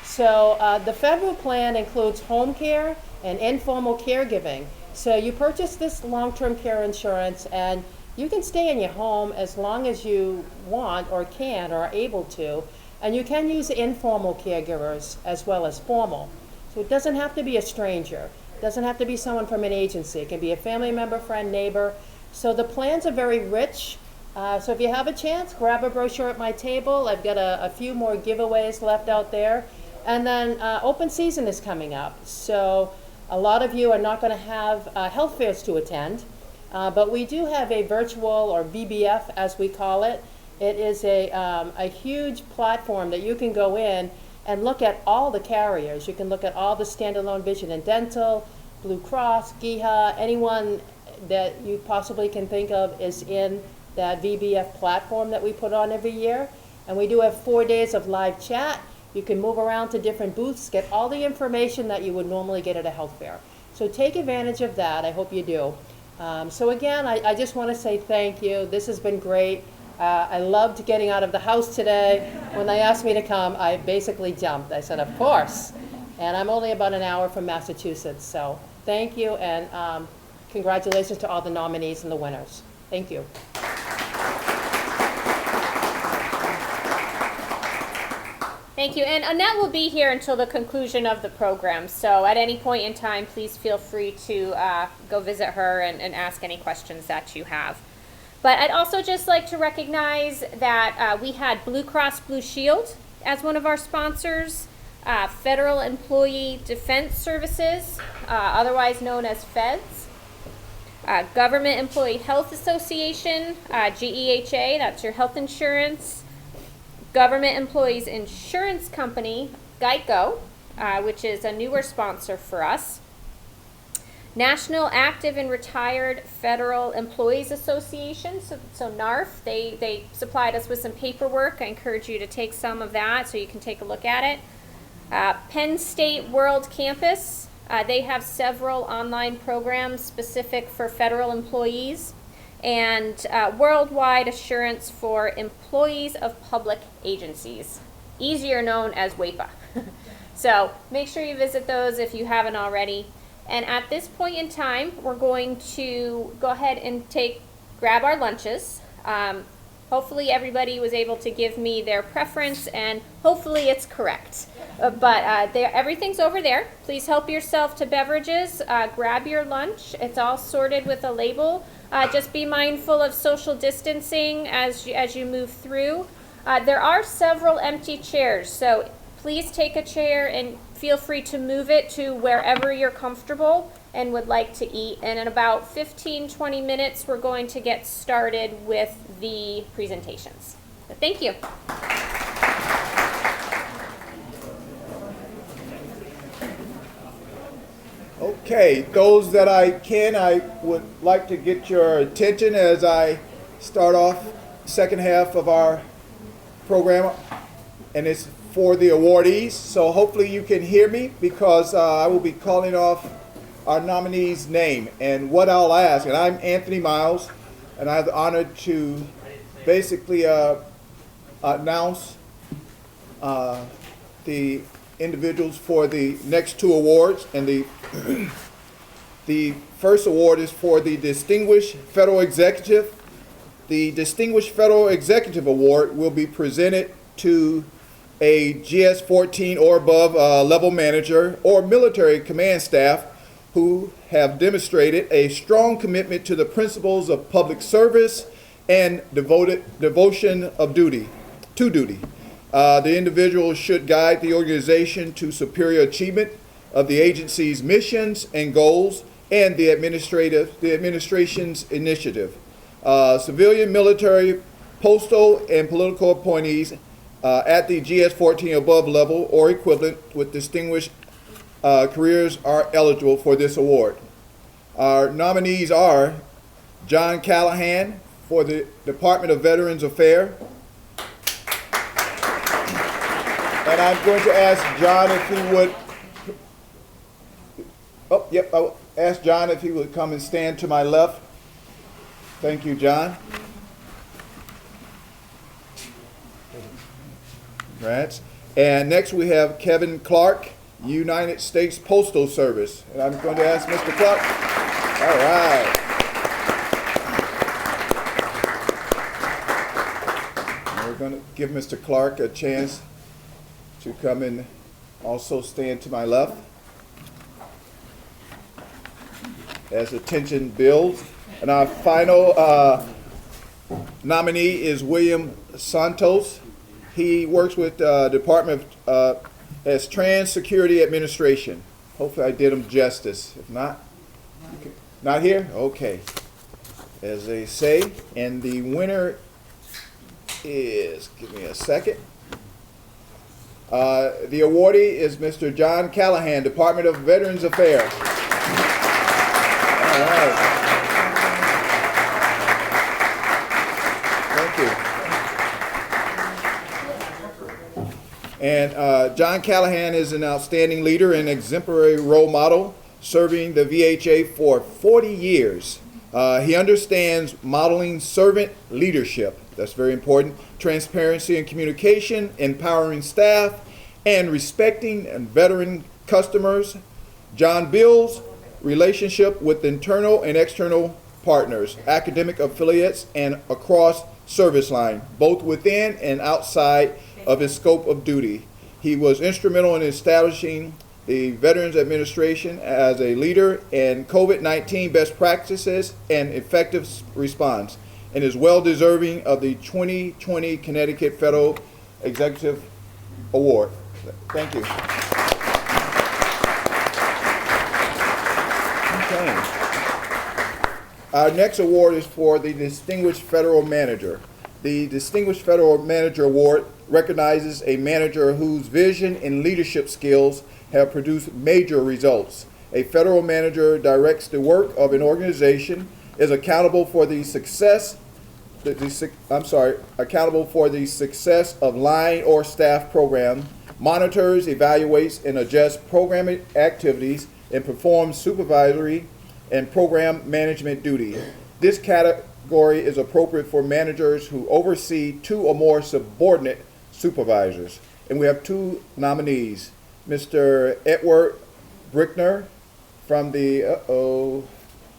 So the federal plan includes home care and informal caregiving. So you purchase this long-term care insurance, and you can stay in your home as long as you want or can or are able to. And you can use informal caregivers as well as formal. So it doesn't have to be a stranger. It doesn't have to be someone from an agency. It can be a family member, friend, neighbor. So the plans are very rich. So if you have a chance, grab a brochure at my table. I've got a few more giveaways left out there. And then open season is coming up. So a lot of you are not going to have health fairs to attend. But we do have a virtual, or VBF as we call it. It is a huge platform that you can go in and look at all the carriers. You can look at all the standalone vision and dental, Blue Cross, GIHA, anyone that you possibly can think of is in that VBF platform that we put on every year. And we do have 4 days of live chat. You can move around to different booths, get all the information that you would normally get at a health fair. So take advantage of that. I hope you do. So again, I just want to say thank you. This has been great. I loved getting out of the house today. When they asked me to come, I basically jumped. I said, of course. And I'm only about an hour from Massachusetts. So thank you, and congratulations to all the nominees and the winners. Thank you. Thank you. And Annette will be here until the conclusion of the program. So at any point in time, please feel free to go visit her and ask any questions that you have. But I'd also just like to recognize that we had Blue Cross Blue Shield as one of our sponsors, Federal Employee Defense Services, otherwise known as FEDS, Government Employee Health Association, GEHA, that's your health insurance, Government Employees Insurance Company, GEICO, which is a newer sponsor for us, National Active and Retired Federal Employees Association, so NARF, they supplied us with some paperwork. I encourage you to take some of that so you can take a look at it. Penn State World Campus, they have several online programs specific for federal employees, and Worldwide Assurance for Employees of Public Agencies, easier known as WAPA. So make sure you visit those if you haven't already. And at this point in time, we're going to go ahead and grab our lunches. Hopefully everybody was able to give me their preference, and hopefully it's correct. But everything's over there. Please help yourself to beverages. Grab your lunch. It's all sorted with a label. Just be mindful of social distancing as you move through. There are several empty chairs, so please take a chair and feel free to move it to wherever you're comfortable and would like to eat. And in about 15-20 minutes, we're going to get started with the presentations. So thank you. Okay, those that I would like to get your attention as I start off the second half of our program, and it's for the awardees. So hopefully you can hear me, because I will be calling off our nominees' name. And what I'll ask, and I'm Anthony Miles, and I have the honor to basically announce the individuals for the next two awards. And the first award is for the Distinguished Federal Executive. The Distinguished Federal Executive Award will be presented to a GS-14 or above level manager or military command staff who have demonstrated a strong commitment to the principles of public service and devotion of duty. The individual should guide the organization to superior achievement of the agency's missions and goals and the administration's initiative. Civilian, military, postal, and political appointees at the GS-14 above level or equivalent with distinguished careers are eligible for this award. Our nominees are John Callahan for the Department of Veterans Affairs. And I'm going to ask John if he would, I'll ask John if he would come and stand to my left. Thank you, John. Congrats. And next we have Kevin Clark, United States Postal Service. And I'm going to ask Mr. Clark. All right. And we're going to give Mr. Clark a chance to come and also stand to my left as attention builds. And our final nominee is William Santos. He works with Department of as Trans Security Administration. Hopefully I did him justice. If not, not here? Okay. As they say, and the winner is, give me a second. The awardee is Mr. John Callahan, Department of Veterans Affairs. All right. Thank you. And John Callahan is an outstanding leader and exemplary role model, serving the VHA for 40 years. He understands modeling servant leadership. That's very important. Transparency and communication, empowering staff, and respecting and veteran customers. John builds relationship with internal and external partners, academic affiliates, and across service line, both within and outside of his scope of duty. He was instrumental in establishing the Veterans Administration as a leader in COVID-19 best practices and effective response, and is well deserving of the 2020 Connecticut Federal Executive Award. Thank you. Okay. Our next award is for the Distinguished Federal Manager. The Distinguished Federal Manager Award recognizes a manager whose vision and leadership skills have produced major results A federal manager directs the work of an organization, is accountable for the success accountable for the success of line or staff program, monitors, evaluates, and adjusts program activities, and performs supervisory and program management duty. This category is appropriate for managers who oversee 2 or more subordinate supervisors. And we have 2 nominees, Mr. Edward Brickner from the,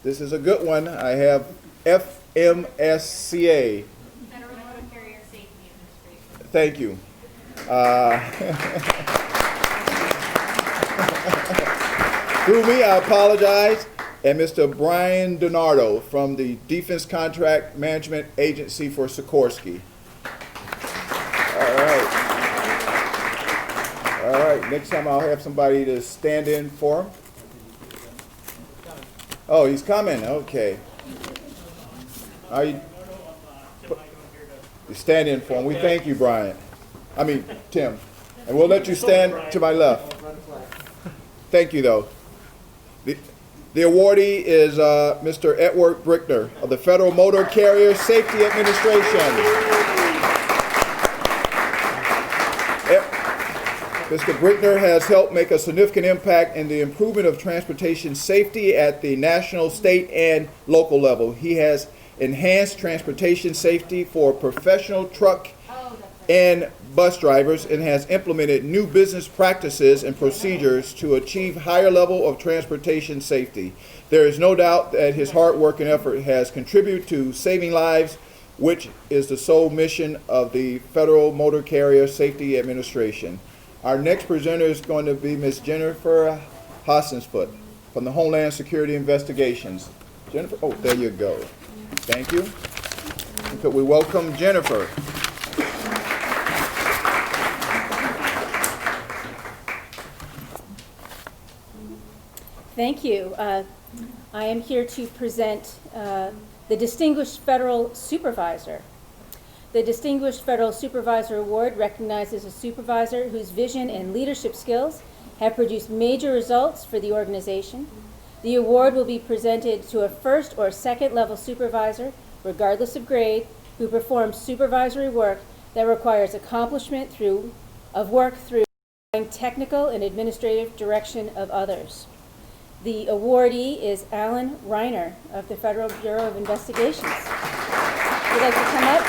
this is a good one. I have FMSCA. Federal Motor Carrier Safety Administration. Thank you. Through me, I apologize. And Mr. Brian Donardo from the Defense Contract Management Agency for Sikorsky. All right. All right, next time I'll have somebody to stand in for him. Oh, he's coming, okay. Are you stand in for him? We thank you, Brian. I mean, Tim. And we'll let you stand to my left. Thank you, though. The awardee is Mr. Edward Brickner of the Federal Motor Carrier Safety Administration. Mr. Brickner has helped make a significant impact in the improvement of transportation safety at the national, state, and local level. He has enhanced transportation safety for professional truck and bus drivers and has implemented new business practices and procedures to achieve higher level of transportation safety. There is no doubt that his hard work and effort has contributed to saving lives, which is the sole mission of the Federal Motor Carrier Safety Administration. Our next presenter is going to be Ms. Jennifer Hassensfoot from the Homeland Security Investigations. Jennifer, oh, there you go. Thank you. Could we welcome Jennifer? Thank you. I am here to present the Distinguished Federal Supervisor. The Distinguished Federal Supervisor Award recognizes a supervisor whose vision and leadership skills have produced major results for the organization. The award will be presented to a first or second level supervisor, regardless of grade, who performs supervisory work that requires accomplishment of work through technical and administrative direction of others. The awardee is Alan Reiner of the Federal Bureau of Investigations. Would you like to come up?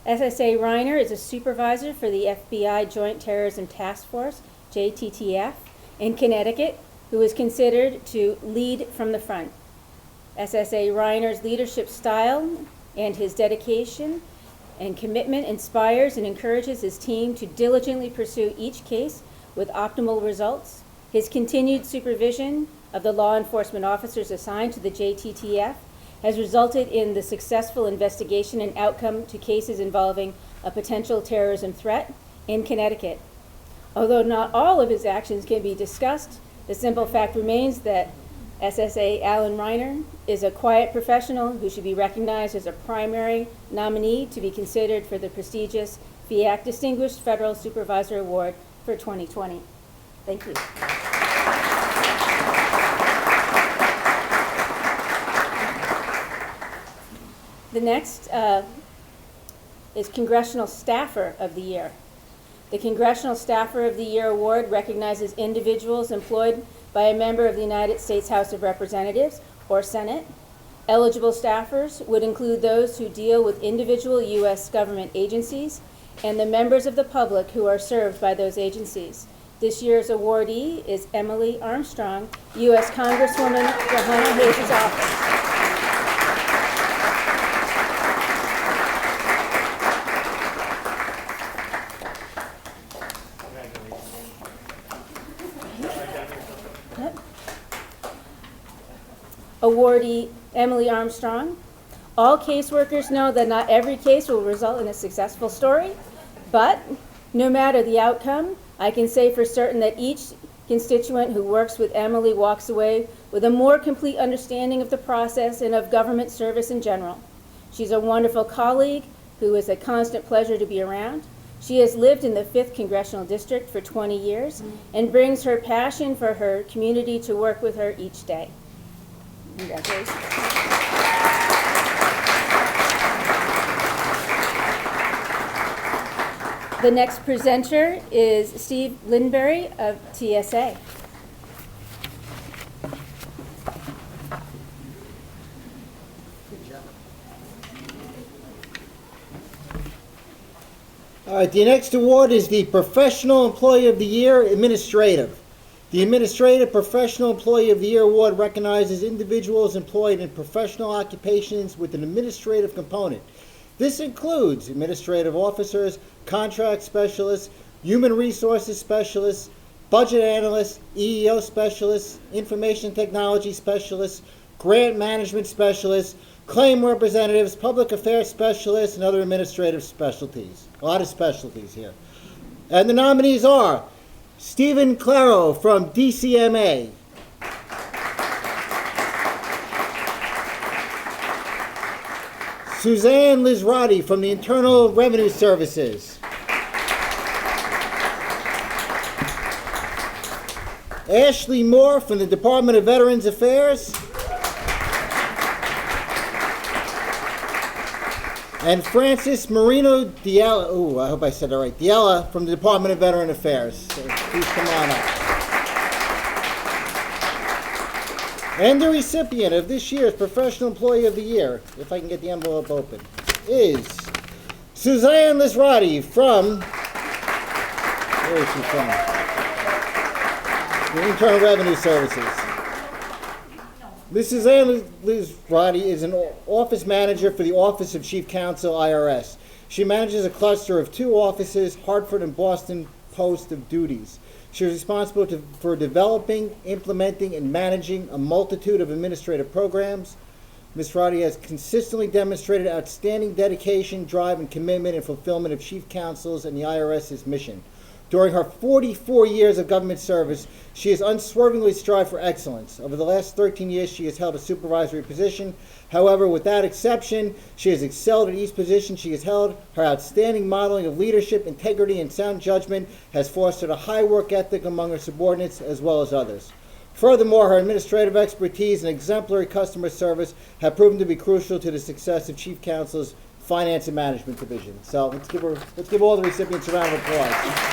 SSA Reiner is a supervisor for the FBI Joint Terrorism Task Force, JTTF, in Connecticut, who is considered to lead from the front. SSA Reiner's leadership style and his dedication and commitment inspires and encourages his team to diligently pursue each case with optimal results. His continued supervision of the law enforcement officers assigned to the JTTF has resulted in the successful investigation and outcome to cases involving a potential terrorism threat in Connecticut. Although not all of his actions can be discussed, the simple fact remains that SSA Alan Reiner is a quiet professional who should be recognized as a primary nominee to be considered for the prestigious FEACT Distinguished Federal Supervisor Award for 2020. Thank you. The next is Congressional Staffer of the Year. The Congressional Staffer of the Year Award recognizes individuals employed by a member of the United States House of Representatives or Senate. Eligible staffers would include those who deal with individual U.S. government agencies and the members of the public who are served by those agencies. This year's awardee is Emily Armstrong, U.S. Congresswoman, Johanna Hayes' office. Awardee Emily Armstrong. All caseworkers know that not every case will result in a successful story, but no matter the outcome, I can say for certain that each constituent who works with Emily walks away with a more complete understanding of the process and of government service in general. She's a wonderful colleague who is a constant pleasure to be around. She has lived in the 5th Congressional District for 20 years and brings her passion for her community to work with her each day. Congratulations. The next presenter is Steve Linbury of TSA. All right, the next award is the Professional Employee of the Year, Administrative. The Administrative Professional Employee of the Year Award recognizes individuals employed in professional occupations with an administrative component. This includes administrative officers, contract specialists, human resources specialists, budget analysts, EEO specialists, information technology specialists, grant management specialists, claim representatives, public affairs specialists, and other administrative specialties. A lot of specialties here. And the nominees are Stephen Claro from DCMA, Suzanne Lizrati from the Internal Revenue Services, Ashley Moore from the Department of Veterans Affairs, and Francis Marino Diella, I hope I said it right, Diella from the Department of Veteran Affairs. So please come on up. And the recipient of this year's Professional Employee of the Year, if I can get the envelope open, is Suzanne Lizrati from, where is she from? The Internal Revenue Services. Ms. Suzanne Lizrati is an office manager for the Office of Chief Counsel, IRS. She manages a cluster of 2 offices, Hartford and Boston Post of duties. She is responsible for developing, implementing, and managing a multitude of administrative programs. Ms. Lizrati has consistently demonstrated outstanding dedication, drive, and commitment in fulfillment of Chief Counsel's and the IRS's mission. During her 44 years of government service, she has unswervingly strived for excellence. Over the last 13 years, she has held a supervisory position. However, without exception, she has excelled at each position she has held. Her outstanding modeling of leadership, integrity, and sound judgment has fostered a high work ethic among her subordinates as well as others. Furthermore, her administrative expertise and exemplary customer service have proven to be crucial to the success of Chief Counsel's Finance and Management Division. So let's give all the recipients a round of applause.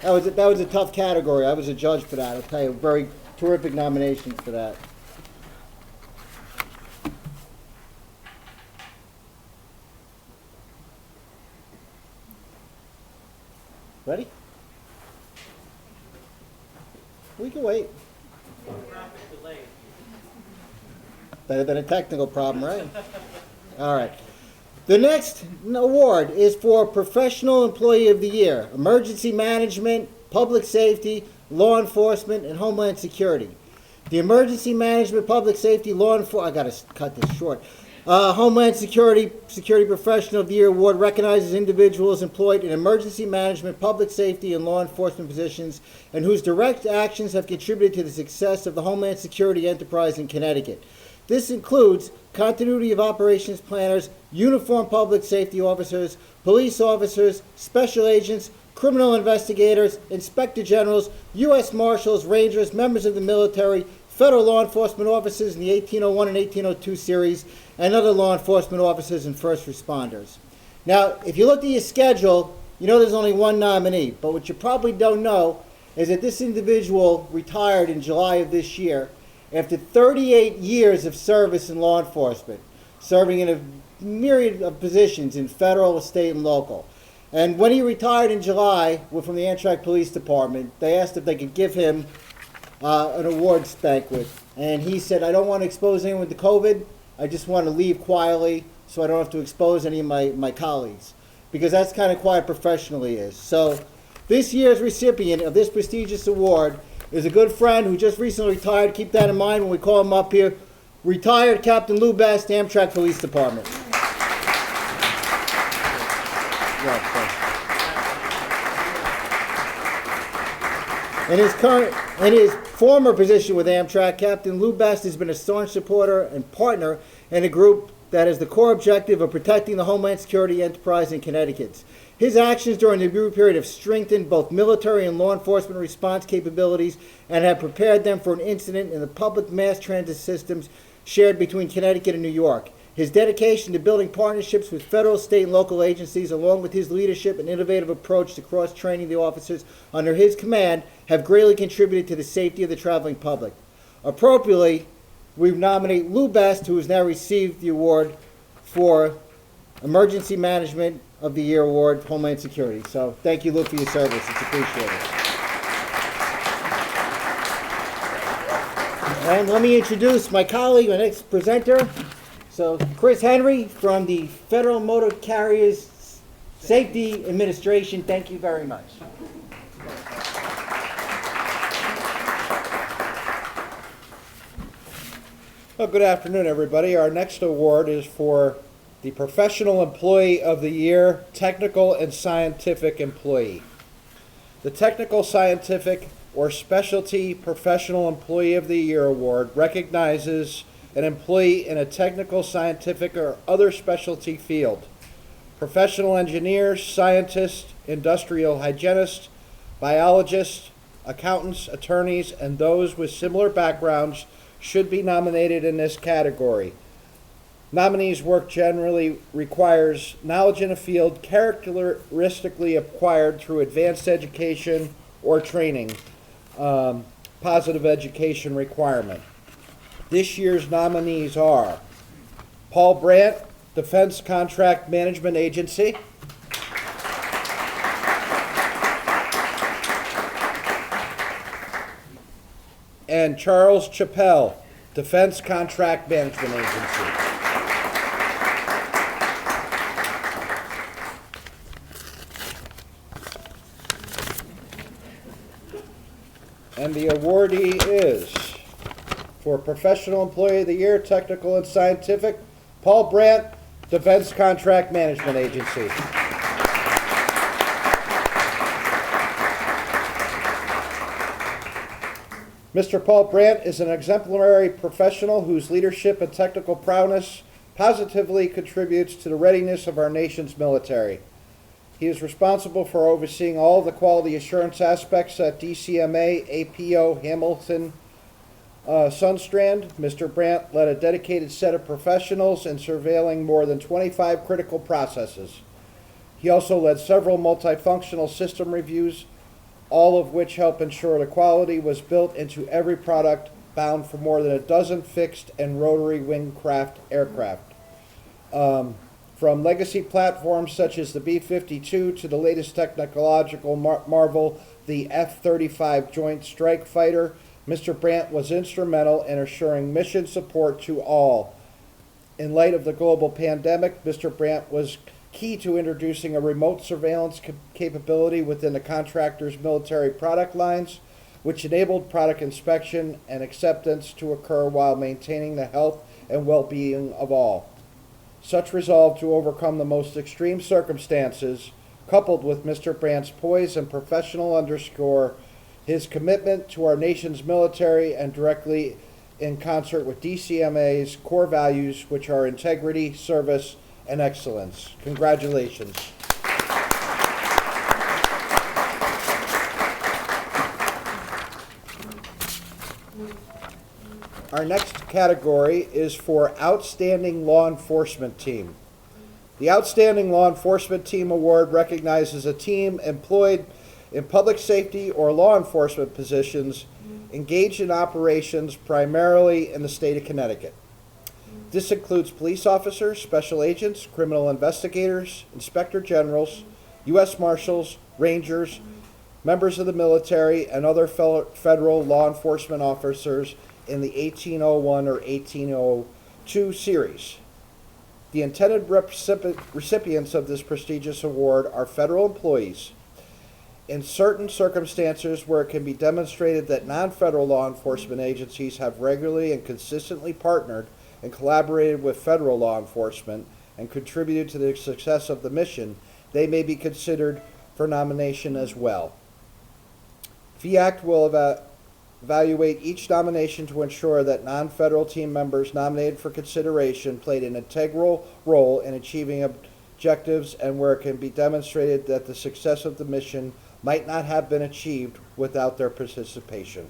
That was a tough category. I was a judge for that. I'll tell you, very terrific nominations for that. Ready? We can wait. Better than a technical problem, right? All right. The next award is for Professional Employee of the Year, Emergency Management, Public Safety, Law Enforcement, and Homeland Security. The Emergency Management, Public Safety, Law Enforcement, I got to cut this short. Homeland Security Professional of the Year Award recognizes individuals employed in emergency management, public safety, and law enforcement positions, and whose direct actions have contributed to the success of the Homeland Security enterprise in Connecticut. This includes continuity of operations planners, uniformed public safety officers, police officers, special agents, criminal investigators, inspector generals, U.S. Marshals, Rangers, members of the military, federal law enforcement officers in the 1801 and 1802 series, and other law enforcement officers and first responders. Now, if you look at your schedule, you know there's only one nominee, but what you probably don't know is that this individual retired in July of this year after 38 years of service in law enforcement, serving in a myriad of positions in federal, state, and local. And when he retired in July, from the Amtrak Police Department, they asked if they could give him an awards banquet. And he said, I don't want to expose anyone to COVID. I just want to leave quietly so I don't have to expose any of my colleagues. Because that's kind of quiet professional he is. So this year's recipient of this prestigious award is a good friend who just recently retired. Keep that in mind when we call him up here. Retired Captain Lou Best, Amtrak Police Department. In his former position with Amtrak, Captain Lou Best has been a staunch supporter and partner in a group that has the core objective of protecting the Homeland Security enterprise in Connecticut. His actions during the review period have strengthened both military and law enforcement response capabilities and have prepared them for an incident in the public mass transit systems shared between Connecticut and New York. His dedication to building partnerships with federal, state, and local agencies, along with his leadership and innovative approach to cross-training the officers under his command, have greatly contributed to the safety of the traveling public. Appropriately, we nominate Lou Best, who has now received the award for Emergency Management of the Year Award, Homeland Security. So thank you, Lou, for your service. It's appreciated. And let me introduce my colleague, my next presenter. So Chris Henry from the Federal Motor Carriers Safety Administration. Thank you very much. Well, good afternoon, everybody. Our next award is for the Professional Employee of the Year, Technical and Scientific Employee. The Technical, Scientific, or Specialty Professional Employee of the Year Award recognizes an employee in a technical, scientific, or other specialty field. Professional engineers, scientists, industrial hygienists, biologists, accountants, attorneys, and those with similar backgrounds should be nominated in this category. Nominees' work generally requires knowledge in a field characteristically acquired through advanced education or training, positive education requirement. This year's nominees are Paul Brandt, Defense Contract Management Agency. And Charles Chappell, Defense Contract Management Agency. And the awardee is, for Professional Employee of the Year, Technical and Scientific, Paul Brandt, Defense Contract Management Agency. Mr. Paul Brandt is an exemplary professional whose leadership and technical prowess positively contributes to the readiness of our nation's military. He is responsible for overseeing all the quality assurance aspects at DCMA, APO, Hamilton, Sunstrand. Mr. Brandt led a dedicated set of professionals in surveilling more than 25 critical processes. He also led several multifunctional system reviews, all of which help ensure the quality was built into every product bound for more than a dozen fixed and rotary wing craft aircraft. From legacy platforms such as the B-52 to the latest technological marvel, the F-35 Joint Strike Fighter, Mr. Brandt was instrumental in assuring mission support to all. In light of the global pandemic, Mr. Brandt was key to introducing a remote surveillance capability within the contractor's military product lines, which enabled product inspection and acceptance to occur while maintaining the health and well-being of all. Such resolve to overcome the most extreme circumstances, coupled with Mr. Brandt's poise and professional underscore his commitment to our nation's military and directly in concert with DCMA's core values, which are integrity, service, and excellence. Congratulations. Our next category is for Outstanding Law Enforcement Team. The Outstanding Law Enforcement Team Award recognizes a team employed in public safety or law enforcement positions engaged in operations primarily in the state of Connecticut. This includes police officers, special agents, criminal investigators, inspector generals, U.S. Marshals, Rangers, members of the military, and other federal law enforcement officers in the 1801 or 1802 series. The intended recipients of this prestigious award are federal employees. In certain circumstances where it can be demonstrated that non-federal law enforcement agencies have regularly and consistently partnered and collaborated with federal law enforcement and contributed to the success of the mission, they may be considered for nomination as well. FEACT will evaluate each nomination to ensure that non-federal team members nominated for consideration played an integral role in achieving objectives and where it can be demonstrated that the success of the mission might not have been achieved without their participation.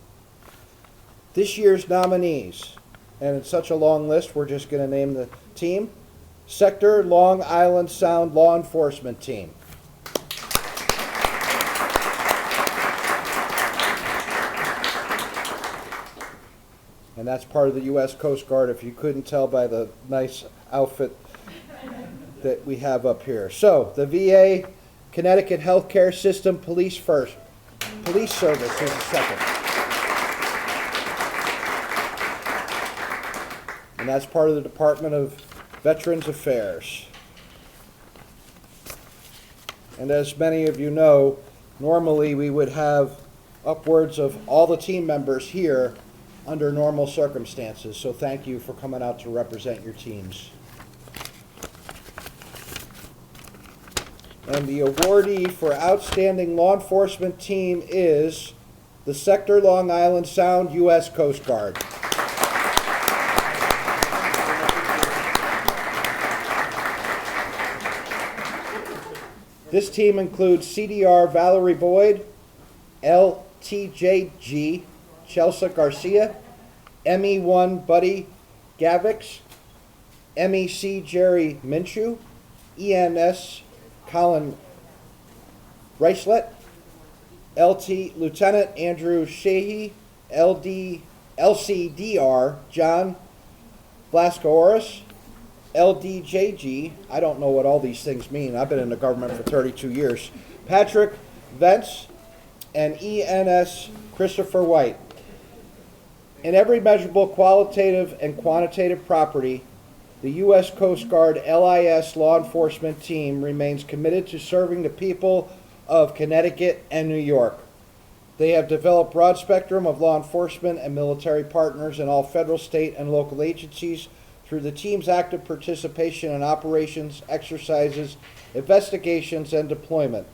This year's nominees, and it's such a long list, we're just going to name the team. Sector Long Island Sound Law Enforcement Team. And that's part of the U.S. Coast Guard, if you couldn't tell by the nice outfit that we have up here. So, the VA Connecticut Healthcare System Police Service is the second. And that's part of the Department of Veterans Affairs. And as many of you know, normally we would have upwards of all the team members here under normal circumstances. So thank you for coming out to represent your teams. And the awardee for Outstanding Law Enforcement Team is the Sector Long Island Sound U.S. Coast Guard. This team includes CDR Valerie Boyd, LTJG Chelsea Garcia, ME1 Buddy Gavix, MEC Jerry Minshew, ENS Colin Reislet, LT Lieutenant Andrew Sheehy, LCDR John Blascaoris, LDJG, I don't know what all these things mean. I've been in the government for 32 years. Patrick Vence, and ENS Christopher White. In every measurable qualitative and quantitative property, the U.S. Coast Guard LIS law enforcement team remains committed to serving the people of Connecticut and New York. They have developed broad spectrum of law enforcement and military partners in all federal, state, and local agencies through the team's active participation in operations, exercises, investigations, and deployment.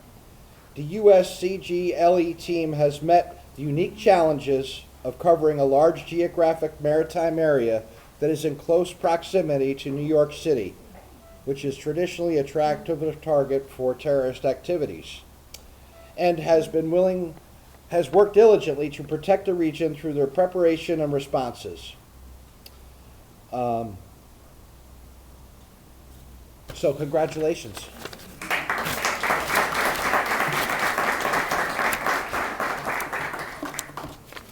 The USCGLE team has met the unique challenges of covering a large geographic maritime area that is in close proximity to New York City, which is traditionally a attractive target for terrorist activities, and has worked diligently to protect the region through their preparation and responses. So congratulations.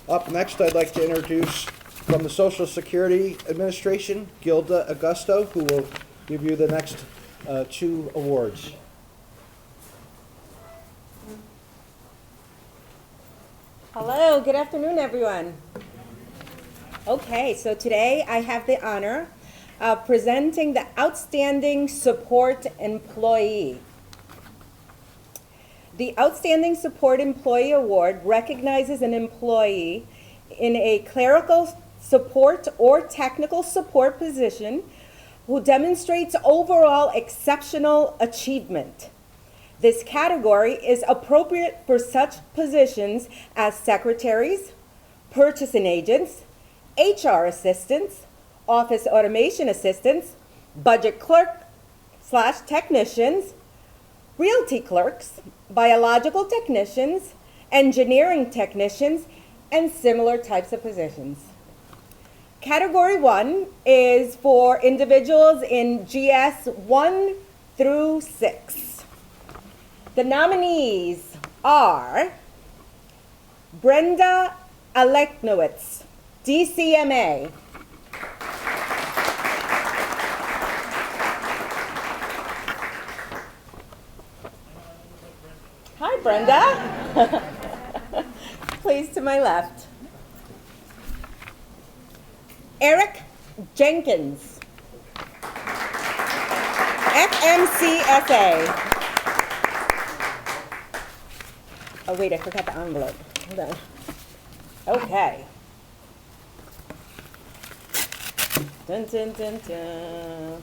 Up next, I'd like to introduce from the Social Security Administration, Gilda Augusto, who will give you the next two awards. Hello, good afternoon, everyone. Okay, so today I have the honor of presenting the Outstanding Support Employee. The Outstanding Support Employee Award recognizes an employee in a clerical support or technical support position who demonstrates overall exceptional achievement. This category is appropriate for such positions as secretaries, purchasing agents, HR assistants, office automation assistants, budget clerk/technicians, realty clerks, biological technicians, engineering technicians, and similar types of positions. Category 1 is for individuals in GS 1 through 6. The nominees are Brenda Aleknowitz, DCMA. Hi, Brenda. Please, to my left. Eric Jenkins, FMCSA. Oh, wait, I forgot the envelope. Hold on. Okay. Dun, dun, dun, dun.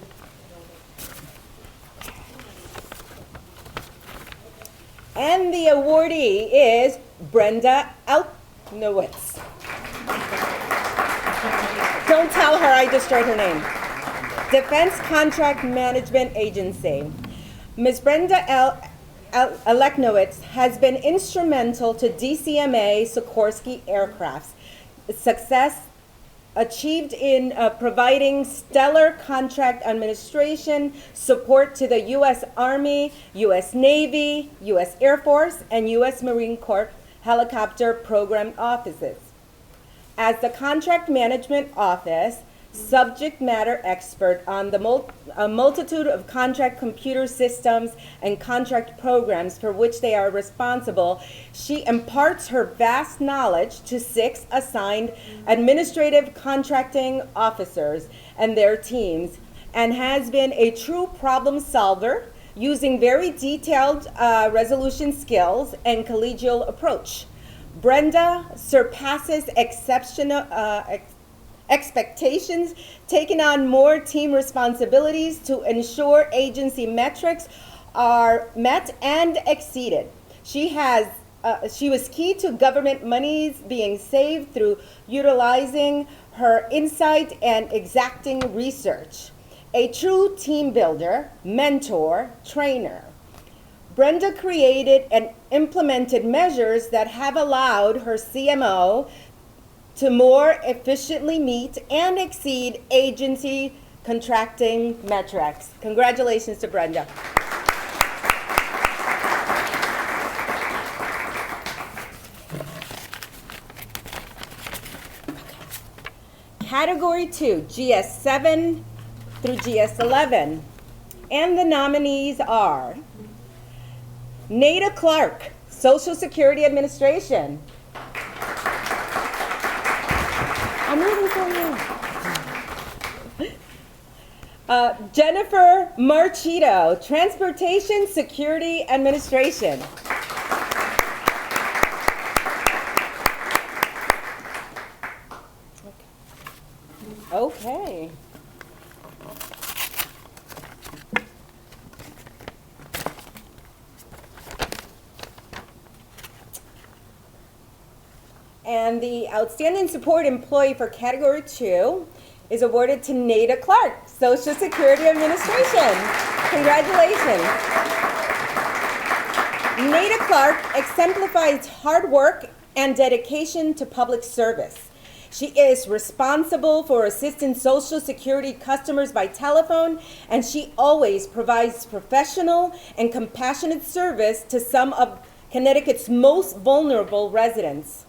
And the awardee is Brenda Elknowitz. Don't tell her I destroyed her name. Defense Contract Management Agency. Ms. Brenda Elknowitz has been instrumental to DCMA Sikorsky aircraft's success achieved in providing stellar contract administration support to the U.S. Army, U.S. Navy, U.S. Air Force, and U.S. Marine Corps helicopter program offices. As the Contract Management Office subject matter expert on the a multitude of contract computer systems and contract programs for which they are responsible, she imparts her vast knowledge to 6 assigned administrative contracting officers and their teams, and has been a true problem solver using very detailed resolution skills and collegial approach. Brenda surpasses expectations, taking on more team responsibilities to ensure agency metrics are met and exceeded. She was key to government monies being saved through utilizing her insight and exacting research. A true team builder, mentor, trainer. Brenda created and implemented measures that have allowed her CMO to more efficiently meet and exceed agency contracting metrics. Congratulations to Brenda. Category 2, GS7 through GS11. And the nominees are Nada Clark, Social Security Administration. I'm rooting for you. Jennifer Marchito, Transportation Security Administration. Okay. And the Outstanding Support Employee for Category 2 is awarded to Nada Clark, Social Security Administration. Congratulations. Nada Clark exemplifies hard work and dedication to public service. She is responsible for assisting Social Security customers by telephone, and she always provides professional and compassionate service to some of Connecticut's most vulnerable residents.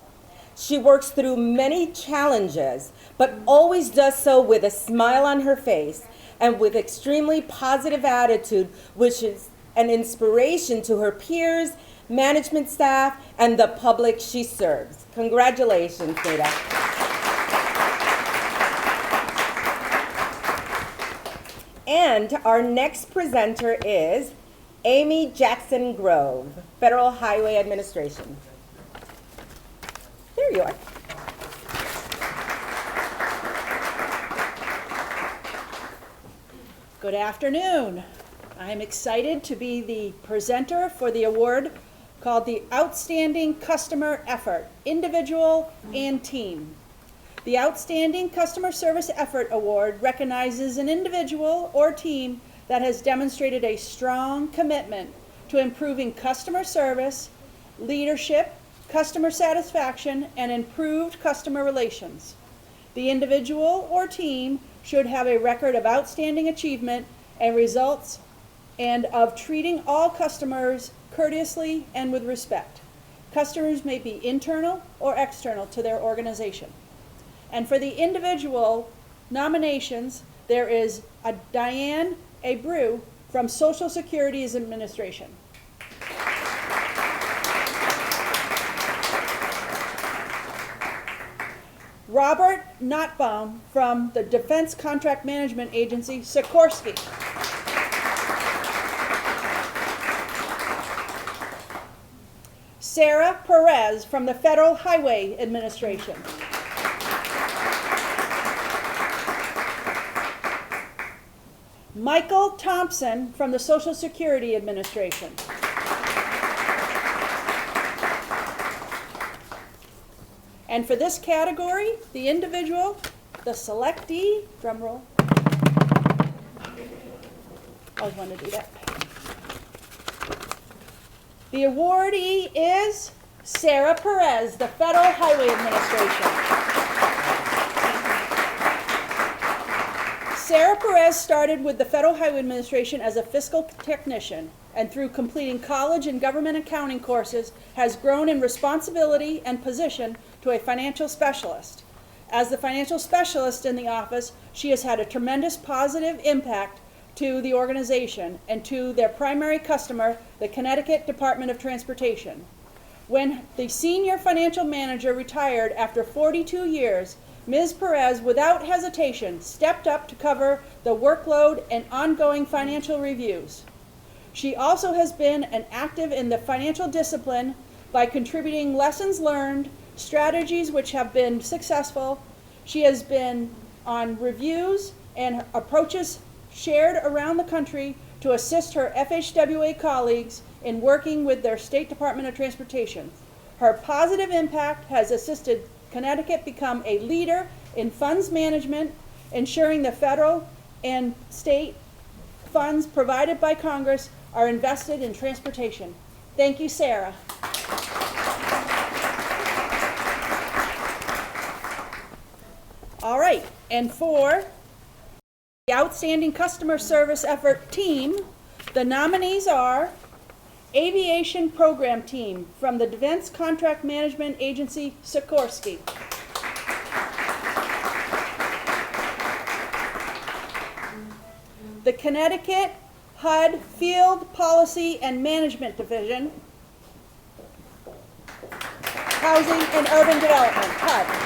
She works through many challenges, but always does so with a smile on her face and with extremely positive attitude, which is an inspiration to her peers, management staff, and the public she serves. Congratulations, Nada. And our next presenter is Amy Jackson Grove, Federal Highway Administration. There you are. Good afternoon. I'm excited to be the presenter for the award called the Outstanding Customer Effort, Individual and Team. The Outstanding Customer Service Effort Award recognizes an individual or team that has demonstrated a strong commitment to improving customer service, leadership, customer satisfaction, and improved customer relations. The individual or team should have a record of outstanding achievement and results and of treating all customers courteously and with respect. Customers may be internal or external to their organization. And for the individual nominations, there is a Diane Abreu from Social Security's Administration. Robert Notbaum from the Defense Contract Management Agency, Sikorsky. Sarah Perez from the Federal Highway Administration. Michael Thompson from the Social Security Administration. And for this category, the individual, the selectee, drum roll. Always wanted to do that. The awardee is Sarah Perez, the Federal Highway Administration. Sarah Perez started with the Federal Highway Administration as a fiscal technician, and through completing college and government accounting courses, has grown in responsibility and position to a financial specialist. As the financial specialist in the office, she has had a tremendous positive impact to the organization and to their primary customer, the Connecticut Department of Transportation. When the senior financial manager retired after 42 years, Ms. Perez, without hesitation, stepped up to cover the workload and ongoing financial reviews. She also has been an active in the financial discipline by contributing lessons learned, strategies which have been successful. She has been on reviews and approaches shared around the country to assist her FHWA colleagues in working with their State Department of Transportation. Her positive impact has assisted Connecticut become a leader in funds management, ensuring the federal and state funds provided by Congress are invested in transportation. Thank you, Sarah. All right, and for the Outstanding Customer Service Effort Team, the nominees are Aviation Program Team from the Defense Contract Management Agency, Sikorsky. The Connecticut HUD Field Policy and Management Division, Housing and Urban Development, HUD.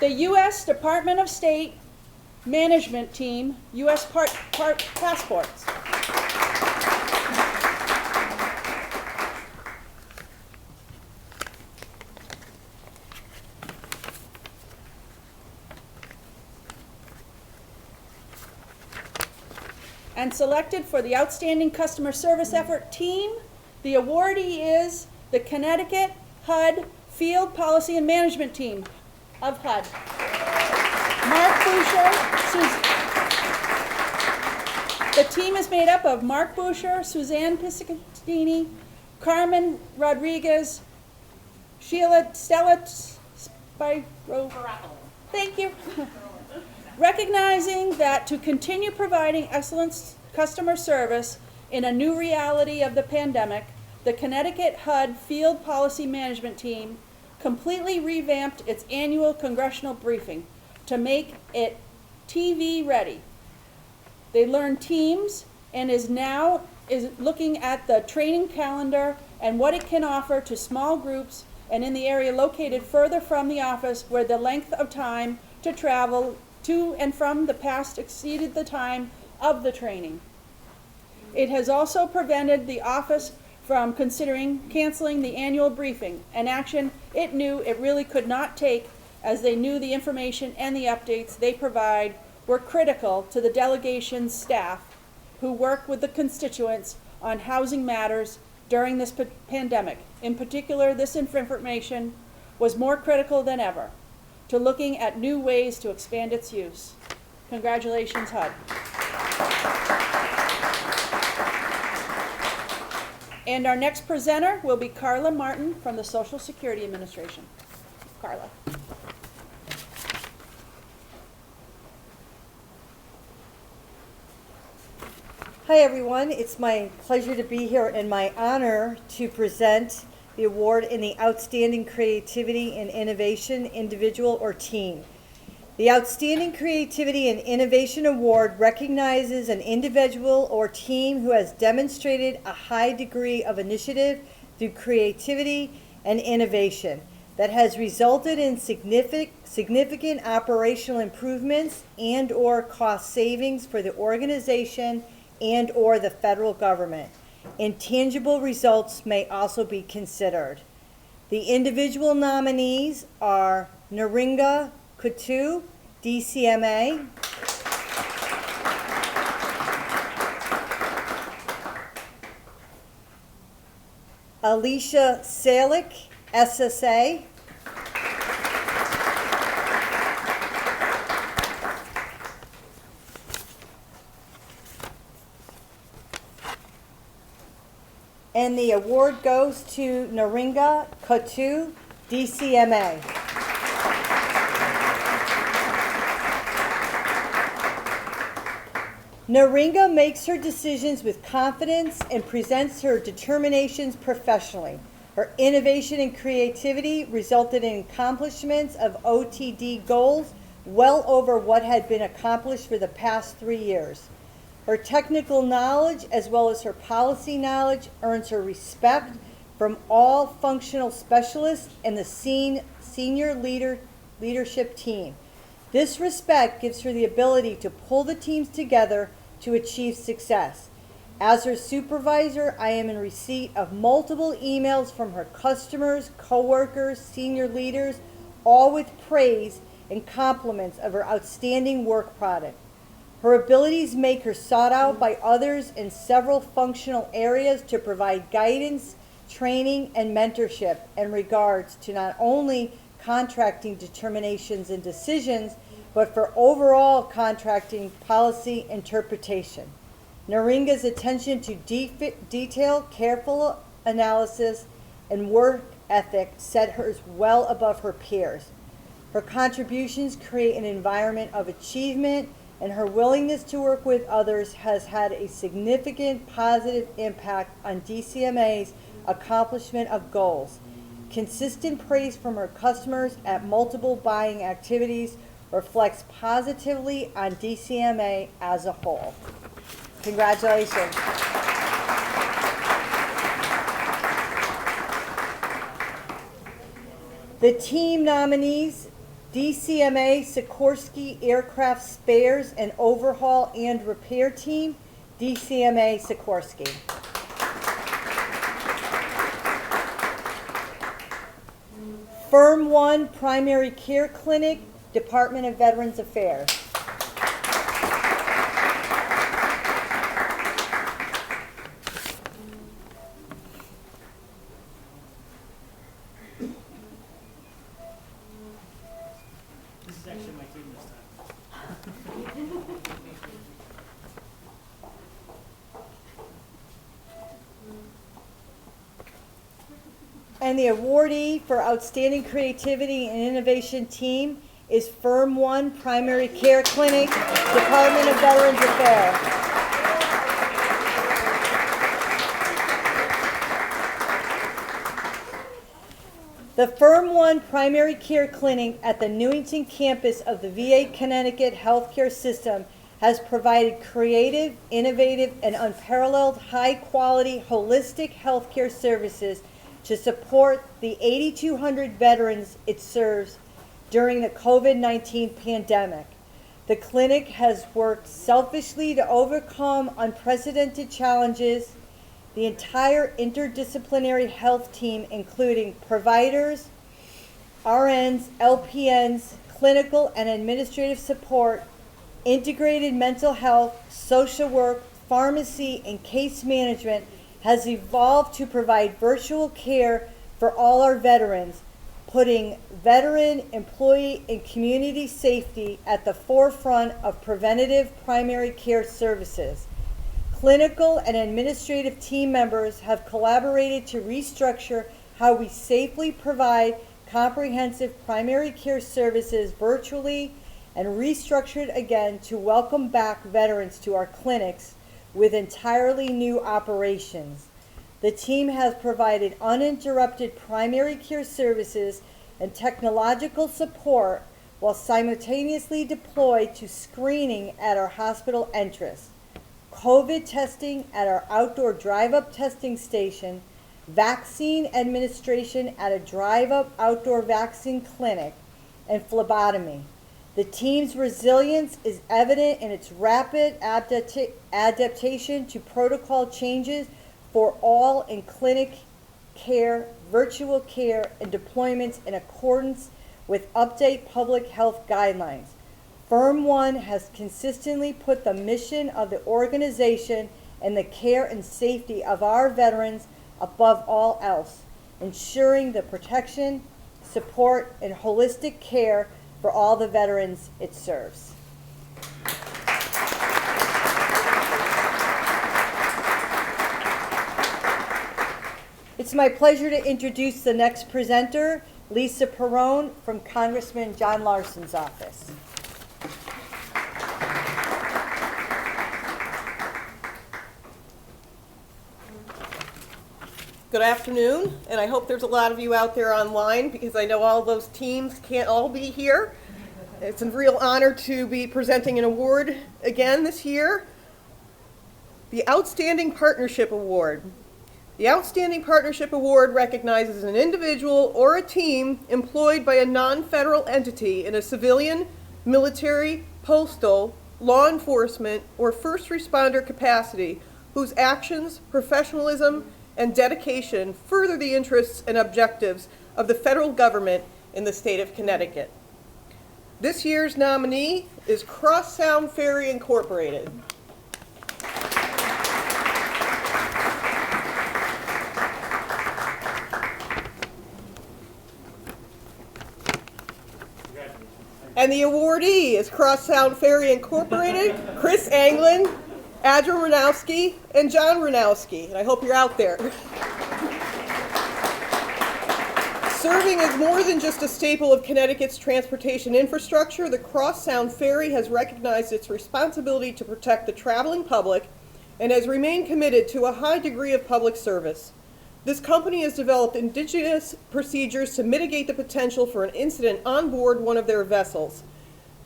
The U.S. Department of State Management Team, U.S. Passports. And selected for the Outstanding Customer Service Effort Team, the awardee is the Connecticut HUD Field Policy and Management Team of HUD. Mark Boucher, the team is made up of Mark Boucher, Suzanne Fiestantini, Carmen Rodriguez, Sheila Stella Spiro. Thank you. Recognizing that to continue providing excellent customer service in a new reality of the pandemic, the Connecticut HUD Field Policy Management Team completely revamped its annual congressional briefing to make it TV ready. They learned Teams and is looking at the training calendar and what it can offer to small groups and in the area located further from the office where the length of time to travel to and from the past exceeded the time of the training. It has also prevented the office from considering canceling the annual briefing, an action it knew it really could not take, as they knew the information and the updates they provide were critical to the delegation's staff who work with the constituents on housing matters during this pandemic. In particular, this information was more critical than ever to looking at new ways to expand its use. Congratulations, HUD. And our next presenter will be Carla Martin from the Social Security Administration. Carla. Hi everyone, it's my pleasure to be here and my honor to present the award in the Outstanding Creativity and Innovation Individual or Team. The Outstanding Creativity and Innovation Award recognizes an individual or team who has demonstrated a high degree of initiative through creativity and innovation that has resulted in significant operational improvements and or cost savings for the organization and or the federal government. Intangible results may also be considered. The individual nominees are Naringa Kutu, DCMA, Alicia Salick, SSA, And the award goes to Naringa Kotu, DCMA. Naringa makes her decisions with confidence and presents her determinations professionally. Her innovation and creativity resulted in accomplishments of OTD goals well over what had been accomplished for the past 3 years. Her technical knowledge as well as her policy knowledge earns her respect from all functional specialists and the senior leadership team. This respect gives her the ability to pull the teams together to achieve success. As her supervisor, I am in receipt of multiple emails from her customers, coworkers, senior leaders, all with praise and compliments of her outstanding work product. Her abilities make her sought out by others in several functional areas to provide guidance, training, and mentorship in regards to not only contracting determinations and decisions, but for overall contracting policy interpretation. Naringa's attention to detail, careful analysis, and work ethic set her well above her peers. Her contributions create an environment of achievement, and her willingness to work with others has had a significant positive impact on DCMA's accomplishment of goals. Consistent praise from her customers at multiple buying activities reflects positively on DCMA as a whole. Congratulations. The team nominees: DCMA Sikorsky Aircraft Spares and Overhaul and Repair Team, DCMA Sikorsky. Firm 1 Primary Care Clinic, Department of Veterans Affairs. This is actually my team this time. And the awardee for Outstanding Creativity and Innovation Team is Firm 1 Primary Care Clinic, Department of Veterans Affairs. The Firm 1 Primary Care Clinic at the Newington campus of the VA Connecticut healthcare system has provided creative, innovative, and unparalleled high-quality holistic healthcare services to support the 8,200 veterans it serves during the COVID-19 pandemic. The clinic has worked selfishly to overcome unprecedented challenges. The entire interdisciplinary health team, including providers, RNs, LPNs, clinical and administrative support, integrated mental health, social work, pharmacy, and case management, has evolved to provide virtual care for all our veterans, putting veteran, employee, and community safety at the forefront of preventative primary care services. Clinical and administrative team members have collaborated to restructure how we safely provide comprehensive primary care services virtually and restructured again to welcome back veterans to our clinics with entirely new operations. The team has provided uninterrupted primary care services and technological support while simultaneously deployed to screening at our hospital entrance, COVID testing at our outdoor drive-up testing station, vaccine administration at a drive-up outdoor vaccine clinic, and phlebotomy. The team's resilience is evident in its rapid adaptation to protocol changes for all in clinic care, virtual care, and deployments in accordance with update public health guidelines. Firm 1 has consistently put the mission of the organization and the care and safety of our veterans above all else, ensuring the protection, support, and holistic care for all the veterans it serves. It's my pleasure to introduce the next presenter, Lisa Perone from Congressman John Larson's office. Good afternoon, and I hope there's a lot of you out there online because I know all those teams can't all be here. It's a real honor to be presenting an award again this year, the Outstanding Partnership Award. The Outstanding Partnership Award recognizes an individual or a team employed by a non-federal entity in a civilian, military, postal, law enforcement, or first responder capacity whose actions, professionalism, and dedication further the interests and objectives of the federal government in the state of Connecticut. This year's nominee is Cross Sound Ferry Incorporated. And the awardee is Cross Sound Ferry Incorporated, Chris Anglin, Adrian Ranowski, and John Ranowski, and I hope you're out there. Serving as more than just a staple of Connecticut's transportation infrastructure, the Cross Sound Ferry has recognized its responsibility to protect the traveling public and has remained committed to a high degree of public service. This company has developed indigenous procedures to mitigate the potential for an incident on board one of their vessels.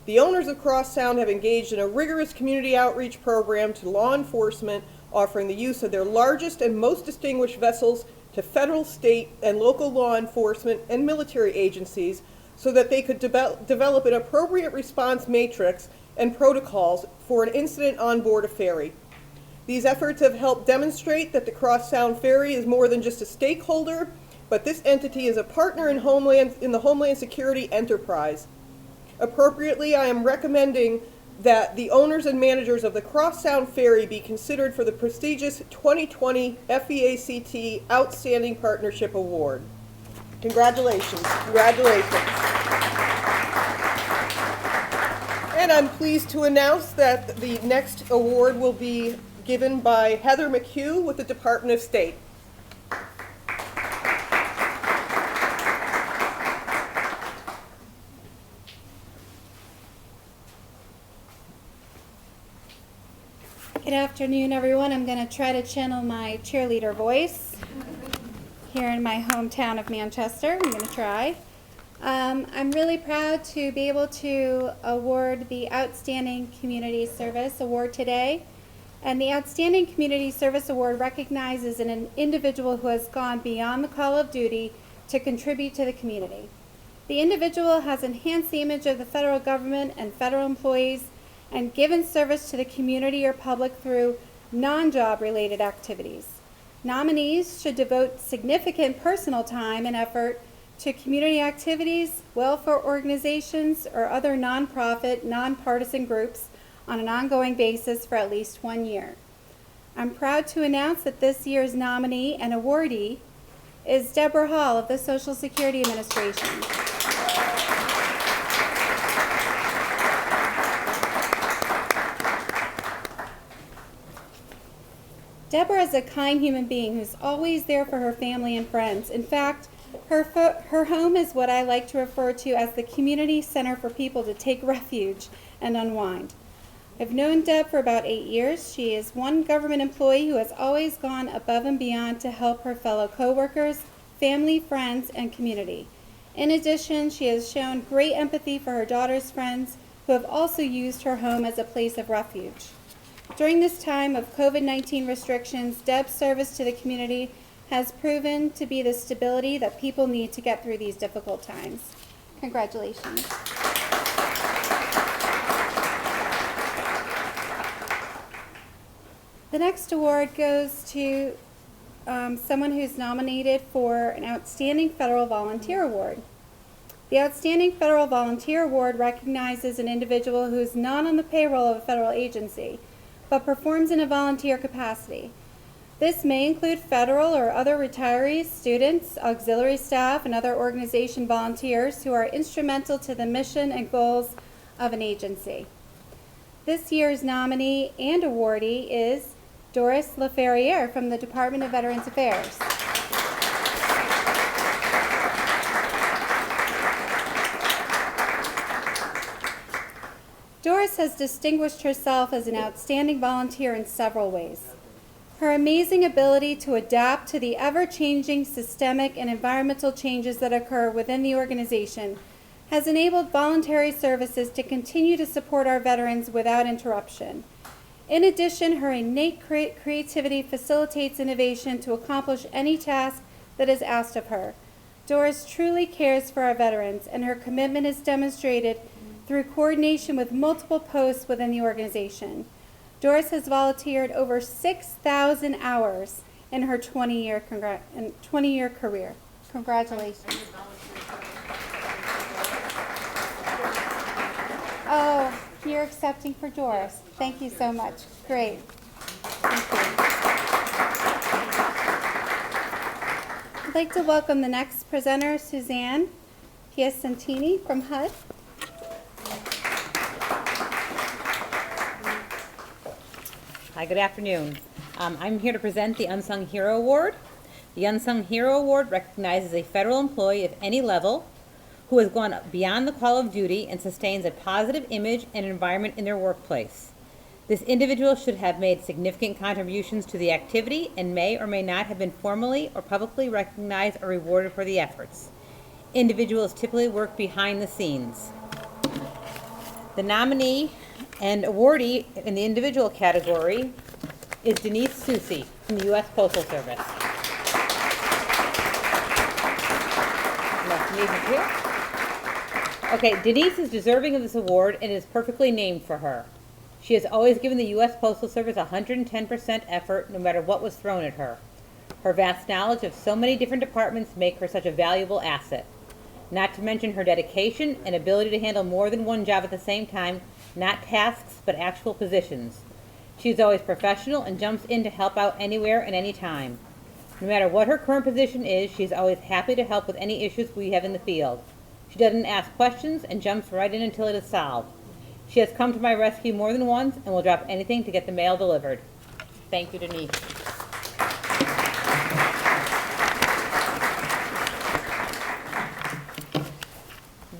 The owners of Cross Sound have engaged in a rigorous community outreach program to law enforcement, offering the use of their largest and most distinguished vessels to federal, state, and local law enforcement and military agencies so that they could develop an appropriate response matrix and protocols for an incident on board a ferry. These efforts have helped demonstrate that the Cross Sound Ferry is more than just a stakeholder, but this entity is a partner in the Homeland Security enterprise. Appropriately, I am recommending that the owners and managers of the Cross Sound Ferry be considered for the prestigious 2020 FEACT Outstanding Partnership Award. Congratulations. Congratulations. And I'm pleased to announce that the next award will be given by Heather McHugh with the Department of State. Good afternoon, everyone. I'm going to try to channel my cheerleader voice here in my hometown of Manchester. I'm going to try. I'm really proud to be able to award the Outstanding Community Service Award today. And the Outstanding Community Service Award recognizes an individual who has gone beyond the call of duty to contribute to the community. The individual has enhanced the image of the federal government and federal employees and given service to the community or public through non-job related activities. Nominees should devote significant personal time and effort to community activities, welfare organizations, or other nonprofit, nonpartisan groups on an ongoing basis for at least 1 year. I'm proud to announce that this year's nominee and awardee is Deborah Hall of the Social Security Administration. Deborah is a kind human being who's always there for her family and friends. In fact, her home is what I like to refer to as the community center for people to take refuge and unwind. I've known Deb for about 8 years. She is one government employee who has always gone above and beyond to help her fellow coworkers, family, friends, and community. In addition, she has shown great empathy for her daughter's friends who have also used her home as a place of refuge. During this time of COVID-19 restrictions, Deb's service to the community has proven to be the stability that people need to get through these difficult times. Congratulations. The next award goes to someone who's nominated for an Outstanding Federal Volunteer Award. The Outstanding Federal Volunteer Award recognizes an individual who is not on the payroll of a federal agency, but performs in a volunteer capacity. This may include federal or other retirees, students, auxiliary staff, and other organization volunteers who are instrumental to the mission and goals of an agency. This year's nominee and awardee is Doris Laferriere from the Department of Veterans Affairs. Doris has distinguished herself as an outstanding volunteer in several ways. Her amazing ability to adapt to the ever-changing systemic and environmental changes that occur within the organization has enabled voluntary services to continue to support our veterans without interruption. In addition, her innate creativity facilitates innovation to accomplish any task that is asked of her. Doris truly cares for our veterans, and her commitment is demonstrated through coordination with multiple posts within the organization. Doris has volunteered over 6,000 hours in her 20-year career. Congratulations. Oh, you're accepting for Doris. Thank you so much. Great. Thank you. I'd like to welcome the next presenter, Suzanne Fiestantini from HUD. Hi, good afternoon. I'm here to present the Unsung Hero Award. The Unsung Hero Award recognizes a federal employee of any level who has gone beyond the call of duty and sustains a positive image and environment in their workplace. This individual should have made significant contributions to the activity and may or may not have been formally or publicly recognized or rewarded for the efforts. Individuals typically work behind the scenes. The nominee and awardee in the individual category is Denise Susie from the U.S. Postal Service. Nice to meet you here. Okay, Denise is deserving of this award and is perfectly named for her. She has always given the U.S. Postal Service 110% effort no matter what was thrown at her. Her vast knowledge of so many different departments make her such a valuable asset. Not to mention her dedication and ability to handle more than one job at the same time, not tasks, but actual positions. She is always professional and jumps in to help out anywhere and any time. No matter what her current position is, she is always happy to help with any issues we have in the field. She doesn't ask questions and jumps right in until it is solved. She has come to my rescue more than once and will drop anything to get the mail delivered. Thank you, Denise.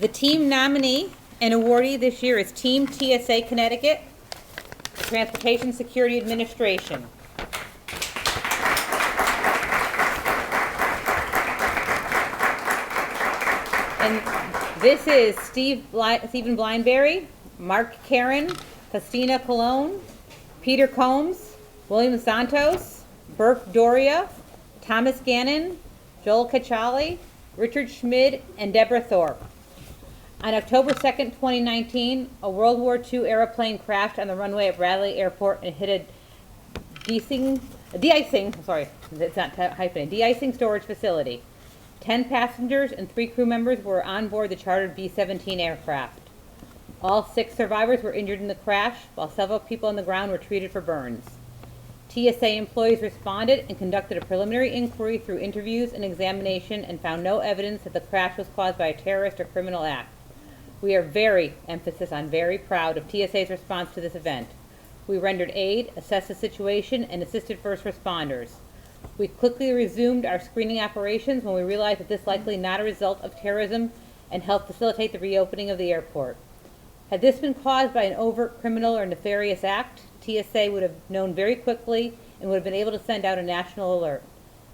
The team nominee and awardee this year is Team TSA Connecticut, Transportation Security Administration. And this is Stephen Blindberry, Mark Karen, Christina Colon, Peter Combs, William Santos, Burke Doria, Thomas Gannon, Joel Cacciali, Richard Schmid, and Deborah Thorpe. On October 2nd, 2019, a World War II airplane crashed on the runway at Bradley Airport and hit a de-icing storage facility. 10 passengers and 3 crew members were on board the chartered B-17 aircraft. All 6 survivors were injured in the crash, while several people on the ground were treated for burns. TSA employees responded and conducted a preliminary inquiry through interviews and examination and found no evidence that the crash was caused by a terrorist or criminal act. We are very proud of TSA's response to this event. We rendered aid, assessed the situation, and assisted first responders. We quickly resumed our screening operations when we realized that this likely not a result of terrorism and helped facilitate the reopening of the airport. Had this been caused by an overt criminal or nefarious act, TSA would have known very quickly and would have been able to send out a national alert.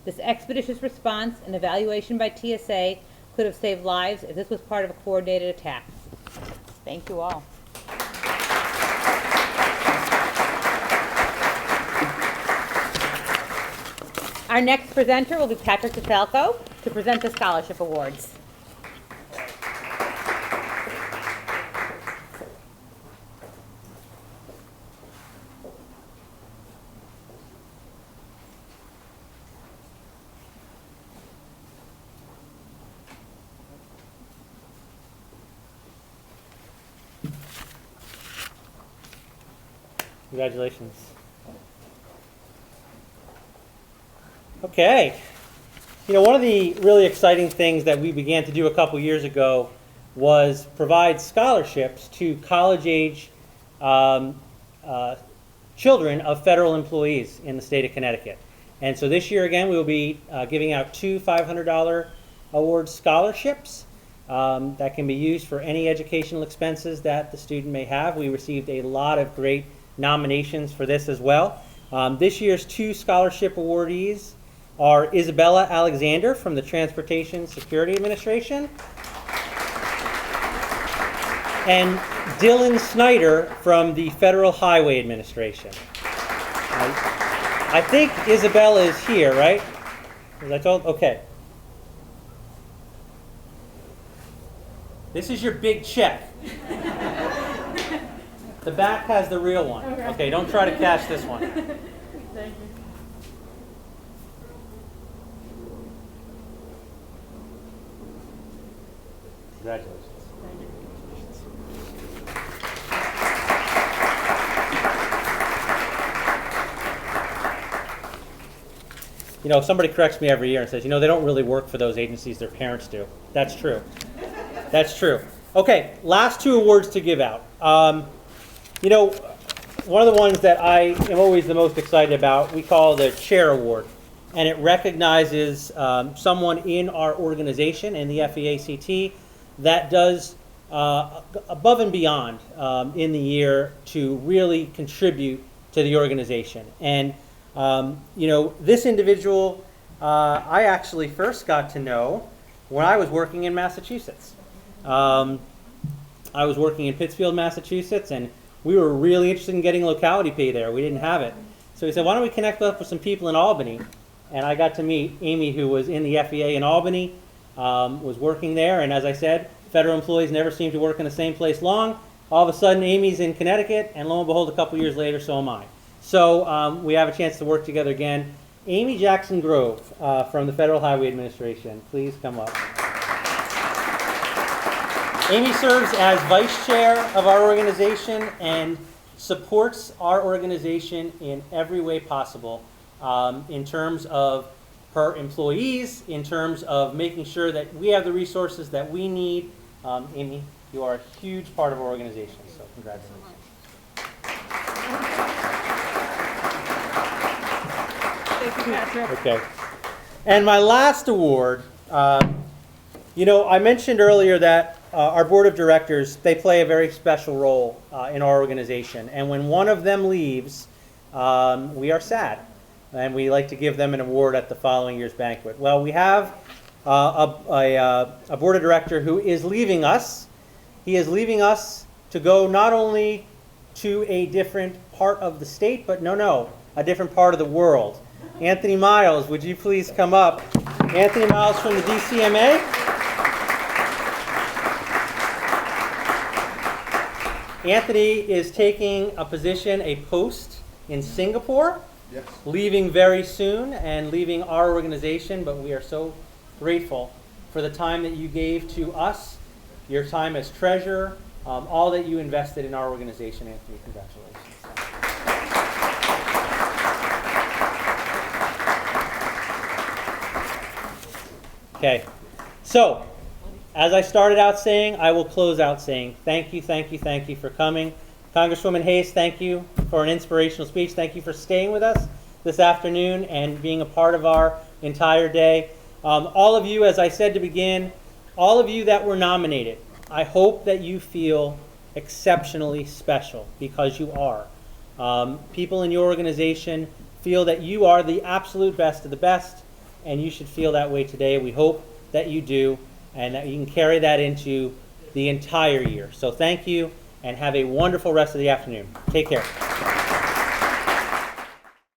This expeditious response and evaluation by TSA could have saved lives if this was part of a coordinated attack. Thank you all. Our next presenter will be Patrick DeFalco to present the scholarship awards. Congratulations. Okay. You know, one of the really exciting things that we began to do a couple years ago was provide scholarships to college-age children of federal employees in the state of Connecticut. And so this year, again, we will be giving out 2 $500 award scholarships. that can be used for any educational expenses that the student may have. We received a lot of great nominations for this as well. This year's 2 scholarship awardees are Isabella Alexander from the Transportation Security Administration and Dylan Snyder from the Federal Highway Administration. I think Isabella is here, right? Was I told? Okay. This is your big check. The back has the real one. Okay, don't try to cash this one. Thank you. Congratulations. You know, somebody corrects me every year and says, you know, they don't really work for those agencies, their parents do. That's true. That's true. Okay, last 2 awards to give out. You know, one of the ones that I am always the most excited about, we call the Chair Award. And it recognizes someone in our organization, in the FEACT, that does above and beyond in the year to really contribute to the organization. And you know, this individual I actually first got to know when I was working in Massachusetts. I was working in Pittsfield, Massachusetts, and we were really interested in getting locality pay there. We didn't have it. So we said, why don't we connect up with some people in Albany? And I got to meet Amy, who was in the FEA in Albany, was working there. And as I said, federal employees never seem to work in the same place long. All of a sudden, Amy's in Connecticut, and lo and behold, a couple years later, so am I. So we have a chance to work together again. Amy Jackson Grove from the Federal Highway Administration, please come up. Amy serves as vice chair of our organization and supports our organization in every way possible in terms of her employees, in terms of making sure that we have the resources that we need. Amy, you are a huge part of our organization, so congratulations. Thank you, Patrick. Okay. And my last award, you know, I mentioned earlier that our board of directors, they play a very special role in our organization. And when one of them leaves, we are sad. And we like to give them an award at the following year's banquet. Well, we have a board of director who is leaving us. He is leaving us to go not only to a different part of the state, but a different part of the world. Anthony Miles, would you please come up? Anthony Miles from the DCMA. Anthony is taking a position, a post in Singapore, Yes. leaving very soon and leaving our organization, but we are so grateful for the time that you gave to us, your time as treasurer, all that you invested in our organization. Anthony, congratulations. Okay, so as I started out saying, I will close out saying thank you, thank you, thank you for coming. Congresswoman Hayes, thank you for an inspirational speech. Thank you for staying with us this afternoon and being a part of our entire day. All of you, as I said to begin, all of you that were nominated, I hope that you feel exceptionally special, because you are. People in your organization feel that you are the absolute best of the best, and you should feel that way today. We hope that you do, and that you can carry that into the entire year. So thank you, and have a wonderful rest of the afternoon. Take care.